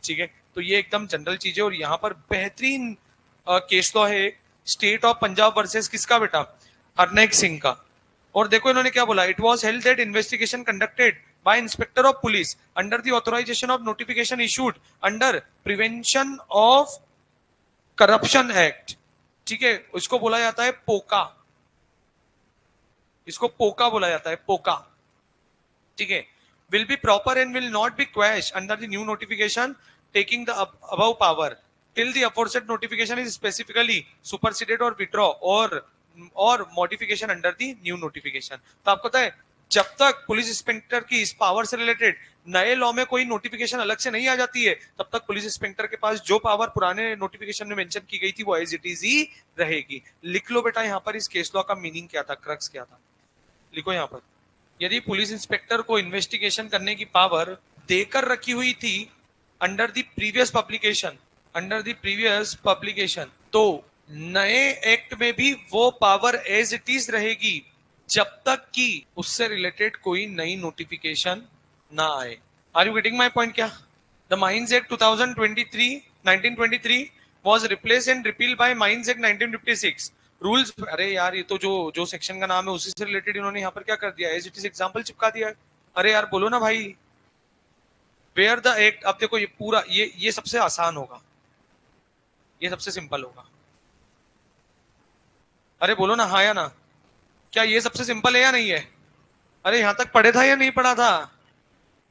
ठीक है। तो ये एकदम जनरल चीज है। और यहाँ पर बेहतरीन केस लॉ है स्टेट ऑफ पंजाब वर्सेस किसका बेटा, हरनेक सिंह का। और देखो इन्होंने क्या बोला, it was held that investigation conducted by inspector of police under the authorisation of notification issued under prevention of corruption act, ठीक है, उसको बोला जाता है पोका, इसको पोका बोला जाता है, पोका, ठीक है। Will be proper and will not be quash under the new notification taking the above power till the aforesaid notification is specifically superseded और विड्रॉ और modification under the new notification. तो आपको पता है जब तक पुलिस इंस्पेक्टर की इस पावर से रिलेटेड नए लॉ में कोई नोटिफिकेशन अलग से नहीं आ जाती है, तब तक पुलिस इंस्पेक्टर के पास जो पावर पुराने नोटिफिकेशन में मेंशन की गई थी वो एज इट इज ही रहेगी। लिख लो बेटा यहाँ पर इस केस लॉ का मीनिंग क्या था, क्रक्स क्या था, लिखो यहाँ पर। यदि पुलिस इंस्पेक्टर को इन्वेस्टिगेशन करने की पावर देकर रखी हुई थी अंडर द प्रीवियस पब्लिकेशन, तो नए एक्ट में भी वो पावर एज इट इज रहेगी जब तक कि उससे रिलेटेड कोई नई नोटिफिकेशन ना आए। Are you getting my point क्या? The mines act 1923 was replaced and repealed by Mines Act 1956 रूल्स। अरे यार ये तो जो सेक्शन का नाम है उसी से रिलेटेड इन्होंने यहाँ पर क्या कर दिया, एज इट इज एग्जाम्पल चिपका दिया है। अरे यार बोलो ना भाई, वेयर द एक्ट। अब देखो ये पूरा ये सबसे आसान होगा, ये सबसे सिंपल होगा। अरे बोलो ना हाँ या ना, क्या ये सबसे सिंपल है या नहीं है? अरे यहां तक पढ़े था या नहीं पढ़ा था?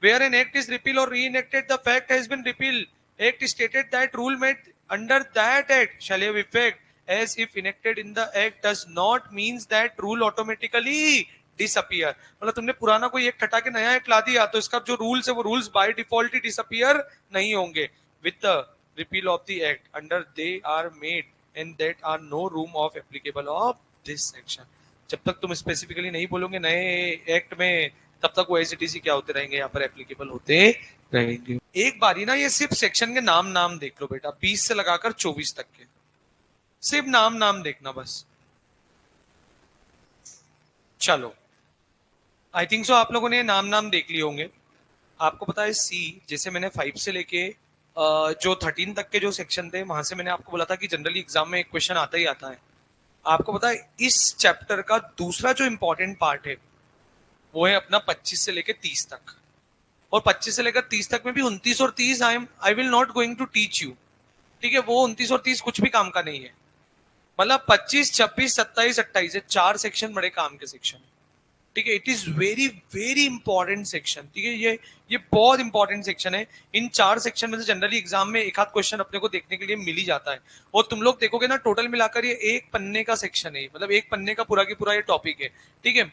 Where an act is repealed or reenacted, the fact has been repealed. Act stated that rule made under that act shall have effect as if enacted in the act does not means that rule automatically disappear. मतलब तुमने पुराना कोई एक हटा के नया एक ला दिया तो इसका जो रूल्स है वो rules by default he disappear नहीं होंगे with the repeal of the act under they are made and that are no room of applicable of this section. जब तक तुम स्पेसिफिकली नहीं बोलोगे नए एक्ट में, तब तक वो एसटीसी क्या होते रहेंगे, यहाँ पर एप्लीकेबल होते रहेंगे। एक बारी ना ये सिर्फ सेक्शन के नाम देख लो बेटा, 20 से लगाकर 24 तक के सिर्फ नाम देखना बस। चलो आई थिंक सो आप लोगों ने नाम देख लिए होंगे। आपको पता है सी, जैसे मैंने 5 से लेके जो 13 तक के जो सेक्शन थे वहां से मैंने आपको बोला था कि जनरली एग्जाम में एक क्वेश्चन आता ही आता है। आपको पता है इस चैप्टर का दूसरा जो इंपॉर्टेंट पार्ट है वो है अपना 25 से लेकर 30 तक, और 25 से लेकर 30 तक में भी 29 और 30 I will not going to teach you, ठीक है। वो 29 और 30 कुछ भी काम का नहीं है। मतलब 25, 26, 27, 28 ये 4 सेक्शन बड़े काम के सेक्शन है, ठीक है। It is very very important section, ठीक है। ये बहुत इंपॉर्टेंट सेक्शन है। इन 4 सेक्शन में से जनरली एग्जाम में एक आध क्वेश्चन अपने को देखने के लिए मिल ही जाता है। और तुम लोग देखोगे ना टोटल मिलाकर ये एक पन्ने का सेक्शन है, मतलब एक पन्ने का पूरा की पूरा ये टॉपिक है, ठीक है।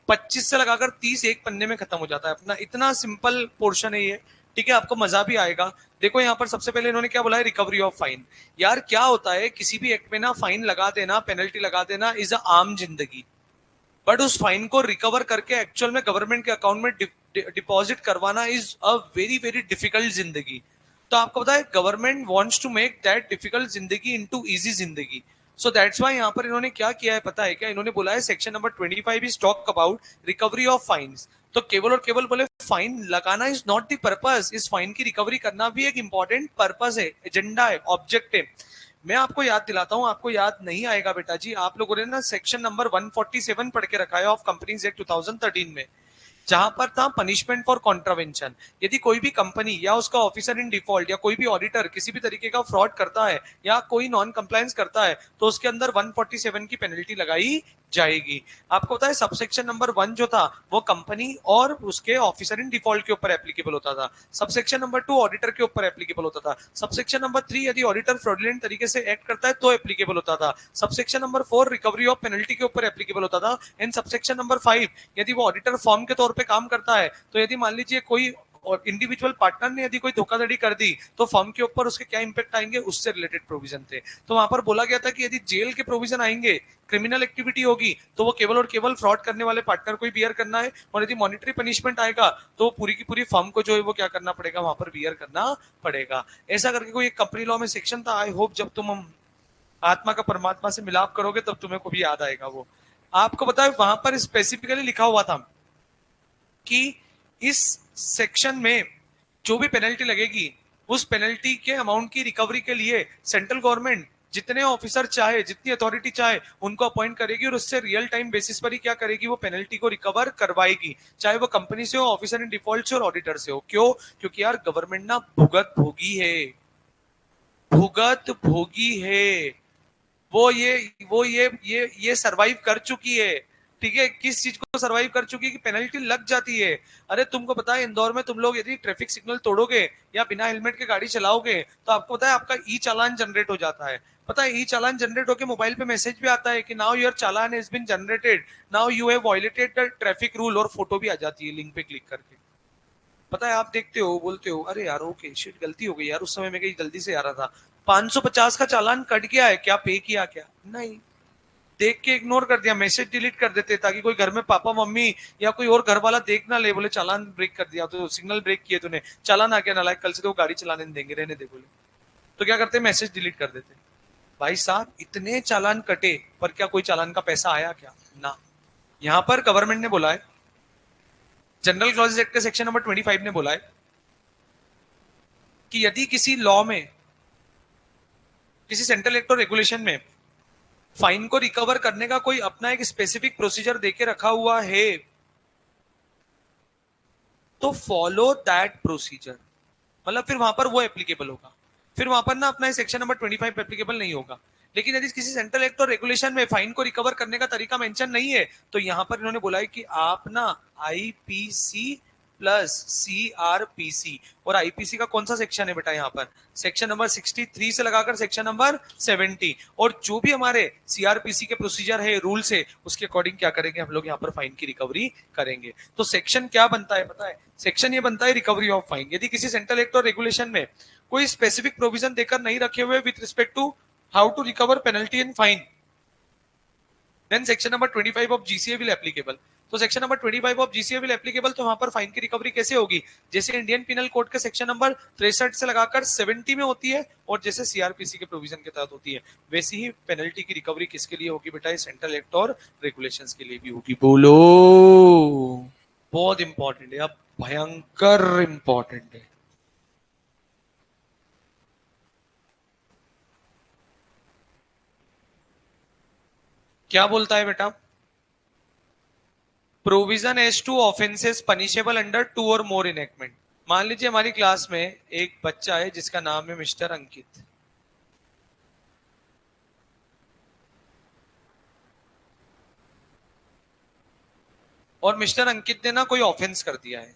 25 से लगाकर 30 एक पन्ने में खत्म हो जाता है अपना, इतना सिंपल पोर्शन है ये, ठीक है। आपको मजा भी आएगा। देखो यहाँ पर सबसे पहले इन्होंने क्या बोला है, रिकवरी ऑफ फाइन। यार क्या होता है किसी भी एक्ट में ना फाइन लगा देना, पेनल्टी लगा देना इज अ आम जिंदगी, बट उस फाइन को रिकवर करके एक्चुअल में गवर्नमेंट के अकाउंट में डिपॉजिट करवाना is a very very difficult जिंदगी। तो आपको पता है government wants to make that difficult जिंदगी इनटू इजी जिंदगी। सो दैट्स व्हाई यहाँ पर इन्होंने क्या किया है पता है क्या, इन्होंने बोला है section number 25 is talk about recovery of fines. तो केवल और केवल बोले फाइन लगाना इज नॉट द पर्पस, इस फाइन की रिकवरी करना भी एक इंपॉर्टेंट पर्पस है, एजेंडा है, ऑब्जेक्ट है। मैं आपको याद दिलाता हूं, आपको याद नहीं आएगा बेटा जी, आप लोगों ने ना सेक्शन नंबर 147 पढ़ के रखा है ऑफ कंपनीज एक्ट 2013 में, जहां पर था पनिशमेंट फॉर कॉन्ट्रावेंशन। यदि कोई भी कंपनी या उसका ऑफिसर इन डिफॉल्ट या कोई भी ऑडिटर किसी भी तरीके का फ्रॉड करता है या कोई नॉन कंप्लायंस करता है तो उसके अंदर 147 की पेनल्टी लगाई जाएगी। आपको पता है सबसेक्शन नंबर 1 जो था वो कंपनी और उसके ऑफिसर इन डिफॉल्ट के ऊपर एप्लीकेबल होता था, सबसेक्शन नंबर 2 ऑडिटर के ऊपर एप्लीकेबल होता था, सबसेक्शन नंबर 3 यदि ऑडिटर फ्रॉडुलेंट तरीके से एक्ट करता है तो एप्लीकेबल होता था, subsection number 4 recovery of penalty के ऊपर एप्लीकेबल होता था, एंड सबसेक्शन नंबर 5 यदि वो ऑडिटर फॉर्म के तौर पे काम करता है तो यदि मान लीजिए कोई और इंडिविजुअल पार्टनर ने यदि कोई धोखाधड़ी कर दी तो फर्म के ऊपर उसके क्या इंपैक्ट आएंगे, उससे रिलेटेड प्रोविजन थे। तो वहां पर बोला गया था कि यदि जेल के प्रोविजन आएंगे, क्रिमिनल एक्टिविटी होगी, तो वो केवल और केवल फ्रॉड करने वाले पार्टनर को ही बियर करना है, और यदि मॉनिटरी पनिशमेंट आएगा तो पूरी की पूरी फर्म को जो है वो क्या करना पड़ेगा, वहां पर बियर करना पड़ेगा। ऐसा करके कोई एक कंपनी लॉ में सेक्शन था। आई होप जब तुम आत्मा का परमात्मा से मिलाप करोगे तब तुम्हें को भी याद आएगा वो। आपको पता है वहां पर स्पेसिफिकली लिखा हुआ था कि इस सेक्शन में जो भी पेनल्टी लगेगी, उस पेनल्टी के अमाउंट की रिकवरी के लिए सेंट्रल गवर्नमेंट जितने ऑफिसर चाहे, जितनी अथॉरिटी चाहे, उनको अपॉइंट करेगी और उससे रियल टाइम बेसिस पर ही क्या करेगी, वो पेनल्टी को रिकवर करवाएगी, चाहे वो कंपनी से हो, ऑफिसर इन डिफॉल्ट से और ऑडिटर से हो। क्यों? क्योंकि यार गवर्नमेंट ना भुगत भोगी है, भुगत भोगी है। वो ये सरवाइव कर चुकी है। ठीक है, किस चीज को सरवाइव कर चुकी है कि पेनल्टी लग जाती है। अरे तुमको पता है इंदौर में तुम लोग यदि ट्रैफिक सिग्नल तोड़ोगे या बिना हेलमेट के गाड़ी चलाओगे तो आपको पता है आपका ई चालान जनरेट हो जाता है। पता है ई चालान जनरेट होकर मोबाइल पे मैसेज भी आता है कि now your challan has been generated, now you have violated the traffic rule, और फोटो भी आ जाती है लिंक पे क्लिक करके। पता है आप देखते हो, बोलते हो अरे यार ओके शिट गलती हो गई यार, उस समय मैं कहीं जल्दी से आ रहा था। 550 का चालान कट गया है, क्या पे किया क्या? नहीं, देख के इग्नोर कर दिया, मैसेज डिलीट कर देते ताकि कोई घर में पापा मम्मी या कोई और घर वाला देख ना ले, बोले चालान ब्रेक कर दिया, तो सिग्नल ब्रेक किए तूने, चालान आ गया नालायक, कल से तो गाड़ी चलाने नहीं देंगे, रहने दे बोले। तो क्या करते, मैसेज डिलीट कर देते। भाई साहब इतने चालान कटे पर क्या कोई चालान का पैसा आया क्या? ना। यहां पर गवर्नमेंट ने बोला है, जनरल क्लॉजेस एक्ट के सेक्शन नंबर 25 ने बोला है कि यदि किसी लॉ में, किसी सेंट्रल एक्ट और रेगुलेशन में फाइन को रिकवर करने का कोई अपना एक स्पेसिफिक प्रोसीजर देके रखा हुआ है तो फॉलो दैट प्रोसीजर, मतलब फिर वहां पर वो एप्लीकेबल होगा। फिर वहां पर ना अपना सेक्शन नंबर 25 एप्लीकेबल नहीं होगा। लेकिन यदि किसी सेंट्रल एक्ट और रेगुलेशन में फाइन को रिकवर करने का तरीका मेंशन नहीं है तो यहां पर इन्होंने बोला है कि आप ना आईपीसी प्लस सीआरपीसी, और आईपीसी का कौन सा सेक्शन है बेटा, यहाँ पर सेक्शन नंबर 63 से लगाकर सेक्शन नंबर 70, और जो भी हमारे सीआरपीसी के प्रोसीजर है, रूल्स है, उसके अकॉर्डिंग क्या करेंगे हम लोग यहाँ पर फाइन की रिकवरी करेंगे। तो सेक्शन क्या बनता है पता है? सेक्शन ये बनता है रिकवरी ऑफ फाइन। यदि किसी सेंट्रल एक्ट और रेगुलेशन में कोई स्पेसिफिक प्रोविजन देकर नहीं रखे हुए with respect to how to recover penalty and fine, then section number 25 of GCA will applicable. तो section number 25 of GCA will applicable, तो वहां पर फाइन की रिकवरी कैसे होगी? जैसे इंडियन पिनल कोड के सेक्शन नंबर 63 से लगाकर 70 में होती है और जैसे सीआरपीसी के प्रोविजन के तहत होती है, वैसी ही पेनल्टी की रिकवरी किसके लिए होगी बेटा? सेंट्रल एक्ट और रेगुलेशंस के लिए भी होगी। बोलो, बहुत इंपॉर्टेंट है, अब भयंकर इंपॉर्टेंट है। क्या बोलता है बेटा? Provision as to offences punishable under 2 और मोर इनेक्टमेंट। मान लीजिए हमारी क्लास में एक बच्चा है जिसका नाम है मिस्टर अंकित, और मिस्टर अंकित ने ना कोई ऑफेंस कर दिया है,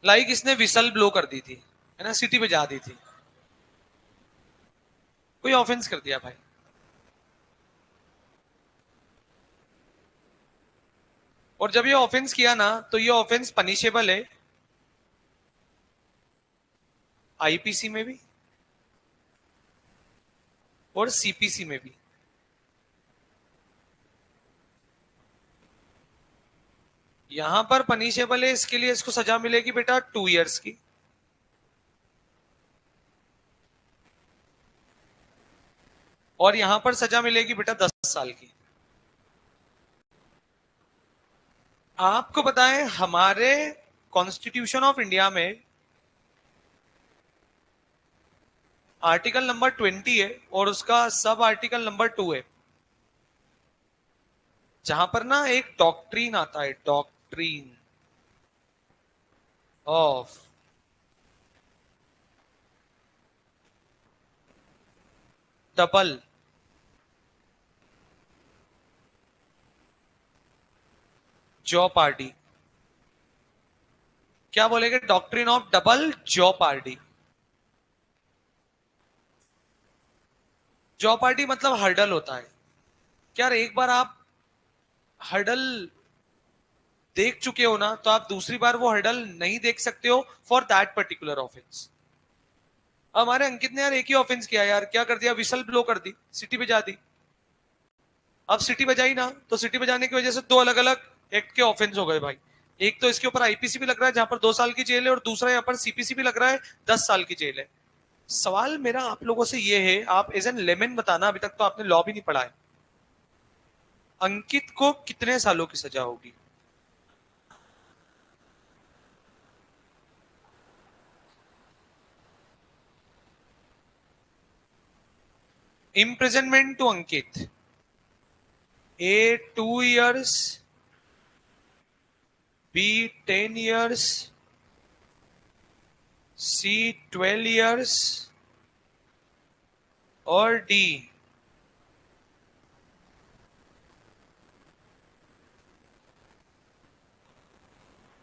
लाइक इसने विसल ब्लो कर दी थी, है ना, सीटी बजा दी थी, कोई ऑफेंस कर दिया भाई। और जब ये ऑफेंस किया ना तो ये ऑफेंस पनिशेबल है आईपीसी में भी और सीपीसी में भी। यहां पर पनिशेबल है, इसके लिए इसको सजा मिलेगी बेटा 2 इयर्स की, और यहां पर सजा मिलेगी बेटा 10 साल की। आपको पता है हमारे कॉन्स्टिट्यूशन ऑफ इंडिया में आर्टिकल नंबर 20 है और उसका सब आर्टिकल नंबर 2 है, जहां पर ना एक डॉक्ट्रीन आता है, डॉक्ट्रीन ऑफ डबल जॉपार्डी। क्या बोलेंगे? Doctrine of double jeopardy. Jeopardy मतलब हर्डल होता है। क्या एक बार आप हर्डल देख चुके हो ना, तो आप दूसरी बार वो हर्डल नहीं देख सकते हो फॉर दैट पर्टिकुलर ऑफेंस। हमारे अंकित ने यार एक ही ऑफेंस किया यार, क्या कर दिया, विसल ब्लो कर दी, सिटी बजा दी। अब सिटी बजाई ना, तो सिटी बजाने की वजह से दो अलग अलग एक्ट के ऑफेंस हो गए भाई। एक तो इसके ऊपर आईपीसी भी लग रहा है जहां पर 2 साल की जेल है, और दूसरा यहाँ पर सीपीसी भी लग रहा है 10 साल की जेल है। सवाल मेरा आप लोगों से ये है, आप एज एन लेमन बताना, अभी तक तो आपने लॉ भी नहीं पढ़ा है, अंकित को कितने सालों की सजा होगी? इम्प्रिजनमेंट टू अंकित, A 2 years, B 10 years, C 12 years, और डी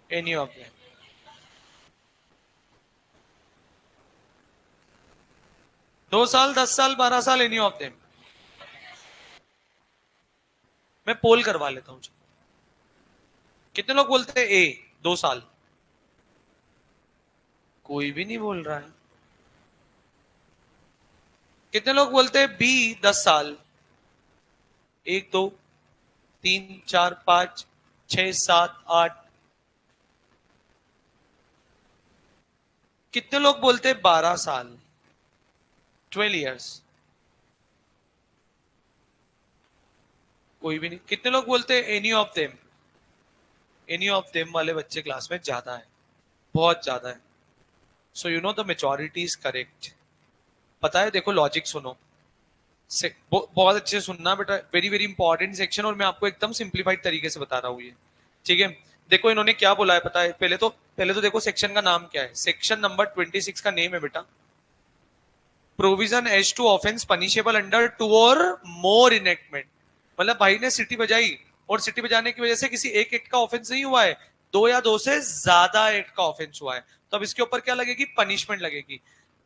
एनी ऑफ देम। 2 साल, 10 साल, 12 साल, एनी ऑफ देम। मैं पोल करवा लेता हूं। कितने लोग बोलते हैं ए 2 साल? कोई भी नहीं बोल रहा है। कितने लोग बोलते हैं बी 10 साल? 1, 2, 3, 4, 5, 6, 7, 8। कितने लोग बोलते हैं 12 साल, 12 years? कोई भी नहीं। कितने लोग बोलते हैं any of them? Any of them वाले बच्चे क्लास में ज्यादा है, बहुत ज्यादा है। So you know the majority is correct. पता है, देखो लॉजिक सुनो, बहुत अच्छे से सुनना बेटा, वेरी वेरी इंपॉर्टेंट सेक्शन, और मैं आपको एकदम सिंप्लीफाइड तरीके से बता रहा हूँ ये, ठीक है? देखो इन्होंने क्या बोला है पता है, पहले तो देखो सेक्शन का नाम क्या है। सेक्शन नंबर 26 का नेम है बेटा, provision as to offence punishable under 2 और मोर इनेक्टमेंट। मतलब भाई ने सिटी बजाई, और सिटी बजाने की वजह से किसी एक एक्ट का ऑफेंस नहीं हुआ है, 2 या 2 से ज्यादा एक्ट का ऑफेंस हुआ है, तो अब इसके ऊपर क्या लगेगी, पनिशमेंट लगेगी।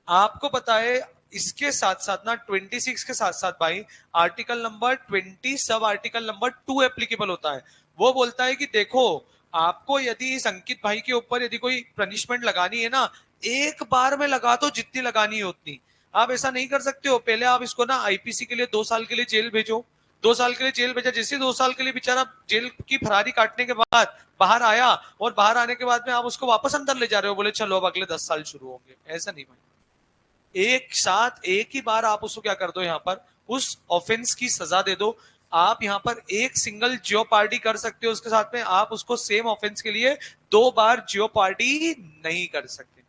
आपको पता है, इसके साथ साथ ना 26 के साथ साथ भाई article number 20 sub article number 2 applicable होता है। वो बोलता है कि देखो, आपको यदि इस अंकित भाई के ऊपर यदि कोई पनिशमेंट लगानी है ना, एक बार में लगा दो, जितनी लगानी है उतनी। आप ऐसा नहीं कर सकते हो, पहले आप इसको ना आईपीसी के लिए 2 साल के लिए जेल भेजो। 2 साल के लिए जेल भेजा, जैसे 2 साल के लिए बेचारा जेल की फरारी काटने के बाद बाहर आया, और बाहर आने के बाद में आप उसको वापस अंदर ले जा रहे हो, बोले चलो अब अगले 10 साल शुरू होंगे। ऐसा नहीं भाई, एक साथ एक ही बार आप उसको क्या कर दो, यहां पर उस ऑफेंस की सजा दे दो। आप यहां पर एक सिंगल जियो पार्टी कर सकते हो, उसके साथ में आप उसको सेम ऑफेंस के लिए 2 बार जियो पार्टी नहीं कर सकते।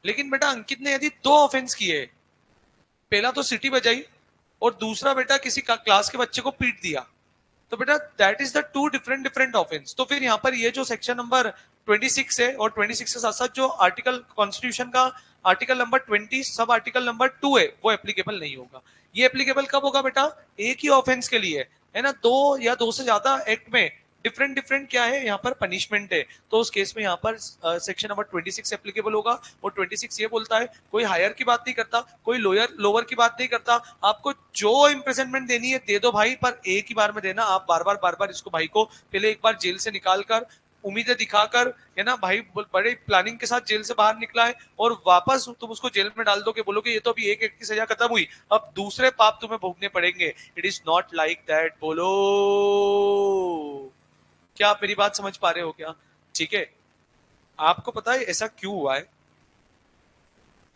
लेकिन बेटा अंकित ने यदि 2 ऑफेंस किए, पहला तो सिटी बजाई, और दूसरा बेटा किसी क्लास के बच्चे को पीट दिया, तो बेटा that is the two different different offence. तो फिर यहाँ पर ये जो सेक्शन नंबर 26 है, और 26 के साथ साथ जो आर्टिकल कॉन्स्टिट्यूशन का article number 20 sub article number 2 है, वो एप्लीकेबल नहीं होगा। ये एप्लीकेबल कब होगा बेटा, एक ही ऑफेंस के लिए, है ना, 2 या 2 से ज्यादा एक्ट में डिफरेंट डिफरेंट क्या है यहाँ पर पनिशमेंट है। तो उस केस में यहाँ पर सेक्शन नंबर 26 एप्लीकेबल होगा। और 26 ये बोलता है, कोई हायर की बात नहीं करता, कोई लोअर लोअर की बात नहीं करता, आपको जो इम्प्रिजनमेंट देनी है दे दो भाई, पर एक ही बार में देना। आप बार बार इसको भाई को पहले एक बार जेल से निकाल कर, उम्मीदें दिखाकर, है ना भाई, बड़े प्लानिंग के साथ जेल से बाहर निकला है, और वापस तुम उसको जेल में डाल दो, कि बोलोगे ये तो अभी एक की सजा खत्म हुई, अब दूसरे पाप तुम्हें भोगने पड़ेंगे। It is not like that. बोलो, क्या आप मेरी बात समझ पा रहे हो क्या? ठीक है। आपको पता है ऐसा क्यों हुआ है?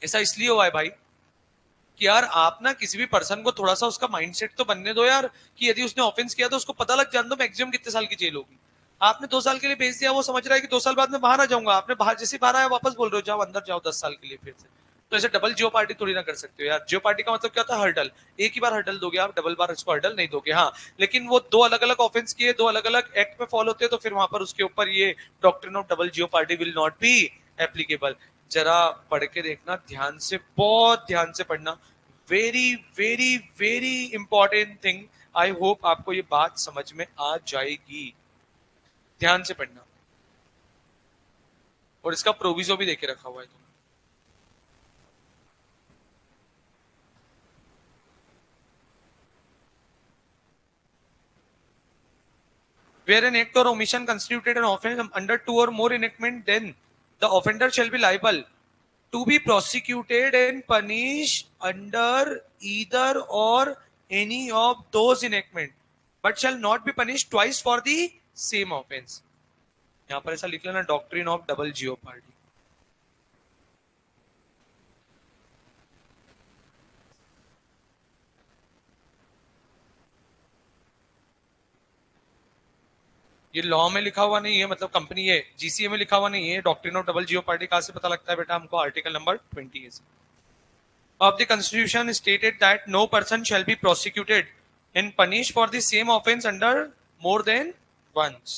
ऐसा इसलिए हुआ है भाई, कि यार आप ना किसी भी पर्सन को थोड़ा सा उसका माइंडसेट तो बनने दो यार, कि यदि उसने ऑफेंस किया तो उसको पता लग जान दो मैक्सिमम कितने साल की जेल होगी। आपने 2 साल के लिए भेज दिया, वो समझ रहा है कि 2 साल बाद में बाहर आ जाऊंगा, आपने बाहर जैसे बाहर आया वापस बोल रहे हो जाओ अंदर जाओ 10 साल के लिए फिर से। तो ऐसे डबल जियो पार्टी थोड़ी ना कर सकते हो यार। जियो पार्टी का मतलब क्या होता है, हर्डल। एक ही बार हर्डल दोगे आप, डबल बार इसको हर्डल नहीं दोगे। हाँ, लेकिन वो 2 अलग अलग ऑफेंस किए, 2 अलग अलग एक्ट में फॉलो होते हैं, तो फिर वहां पर उसके ऊपर ये doctrine of double Jio party will not be applicable. जरा पढ़ के देखना ध्यान से, बहुत ध्यान से पढ़ना। Very very very important thing. I hope आपको ये बात समझ में आ जाएगी। ध्यान से पढ़ना। और इसका प्रोविजो भी देके रखा हुआ है। where an act or omission constituted an offense under two or more enactment, then the offender shall be liable to be prosecuted and punished under either or any of those enactment, but shall not be punished twice for the same offense. यहां पर ऐसा लिख लेना, doctrine of double jeopardy. ये law में लिखा हुआ नहीं है, मतलब कंपनी है जीसीए में लिखा हुआ नहीं है. डॉक्ट्रिन ऑफ डबल जियोपार्डी कहां से पता लगता है बेटा हमको? Article number 20 of the constitution stated that no person shall be prosecuted and punished for the same offense under more than once.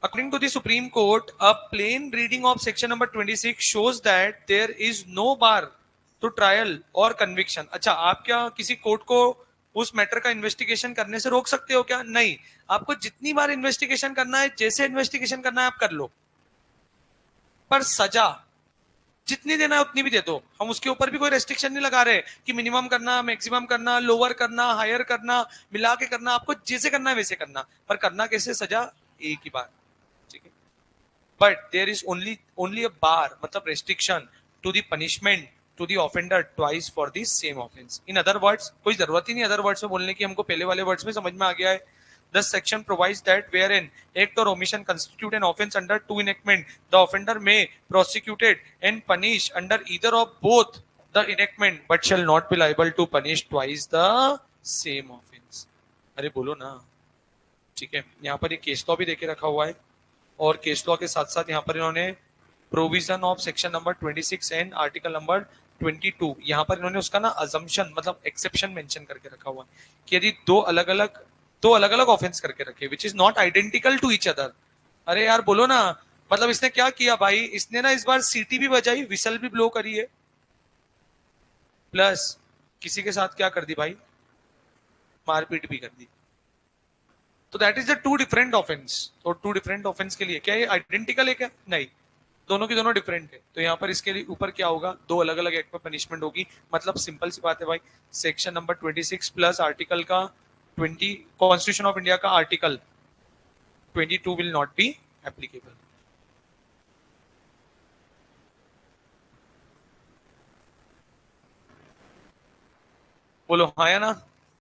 According to the Supreme Court, a plain reading of section number 26 shows that there is no bar to trial or conviction. अच्छा, आप क्या किसी court को उस matter का investigation करने से रोक सकते हो क्या? नहीं. आपको जितनी बार इन्वेस्टिगेशन करना है, जैसे इन्वेस्टिगेशन करना है आप कर लो, पर सजा जितनी देना है उतनी भी दे दो. हम उसके ऊपर भी कोई रेस्ट्रिक्शन नहीं लगा रहे कि मिनिमम करना, मैक्सिमम करना, लोअर करना, हायर करना, मिला के करना. आपको जैसे करना है वैसे करना, पर करना कैसे? सजा एक ही बार. ठीक है. But there is only a bar, मतलब restriction to the punishment to the offender twice for the same offence. In other words, कोई जरूरत ही नहीं अदर वर्ड्स में बोलने की, हमको पहले वाले वर्ड्स में समझ में आ गया है. This section provides that wherein act or omission constitute an offence under two enactment, the offender may prosecuted and punished under either of both the enactment, but shall not be liable to punish twice the same offence. अरे बोलो ना. ठीक है. यहाँ पर एक case law भी देके रखा हुआ है, और केस लॉ के साथ साथ यहाँ पर इन्होंने provision of section number 26 and article number 22, यहाँ पर इन्होंने उसका ना अजम्पशन मतलब एक्सेप्शन मेंशन करके रखा हुआ है कि यदि दो अलग अलग ऑफेंस करके रखे which is not identical to each other. अरे यार बोलो ना. मतलब इसने क्या किया भाई? इसने ना इस बार सीटी भी बजाई, विसल भी ब्लो करी है, प्लस किसी के साथ क्या कर दी भाई? मारपीट भी कर दी. तो that is the two different offence. और टू डिफरेंट ऑफेंस के लिए क्या ये आइडेंटिकल है क्या? नहीं, दोनों की दोनों डिफरेंट है. तो यहाँ पर इसके लिए ऊपर क्या होगा? दो अलग अलग एक्ट में पनिशमेंट होगी. मतलब सिंपल सी बात है भाई, सेक्शन नंबर 26 प्लस आर्टिकल का 20 कॉन्स्टिट्यूशन ऑफ इंडिया का article 22 will not be applicable. बोलो हाँ या ना.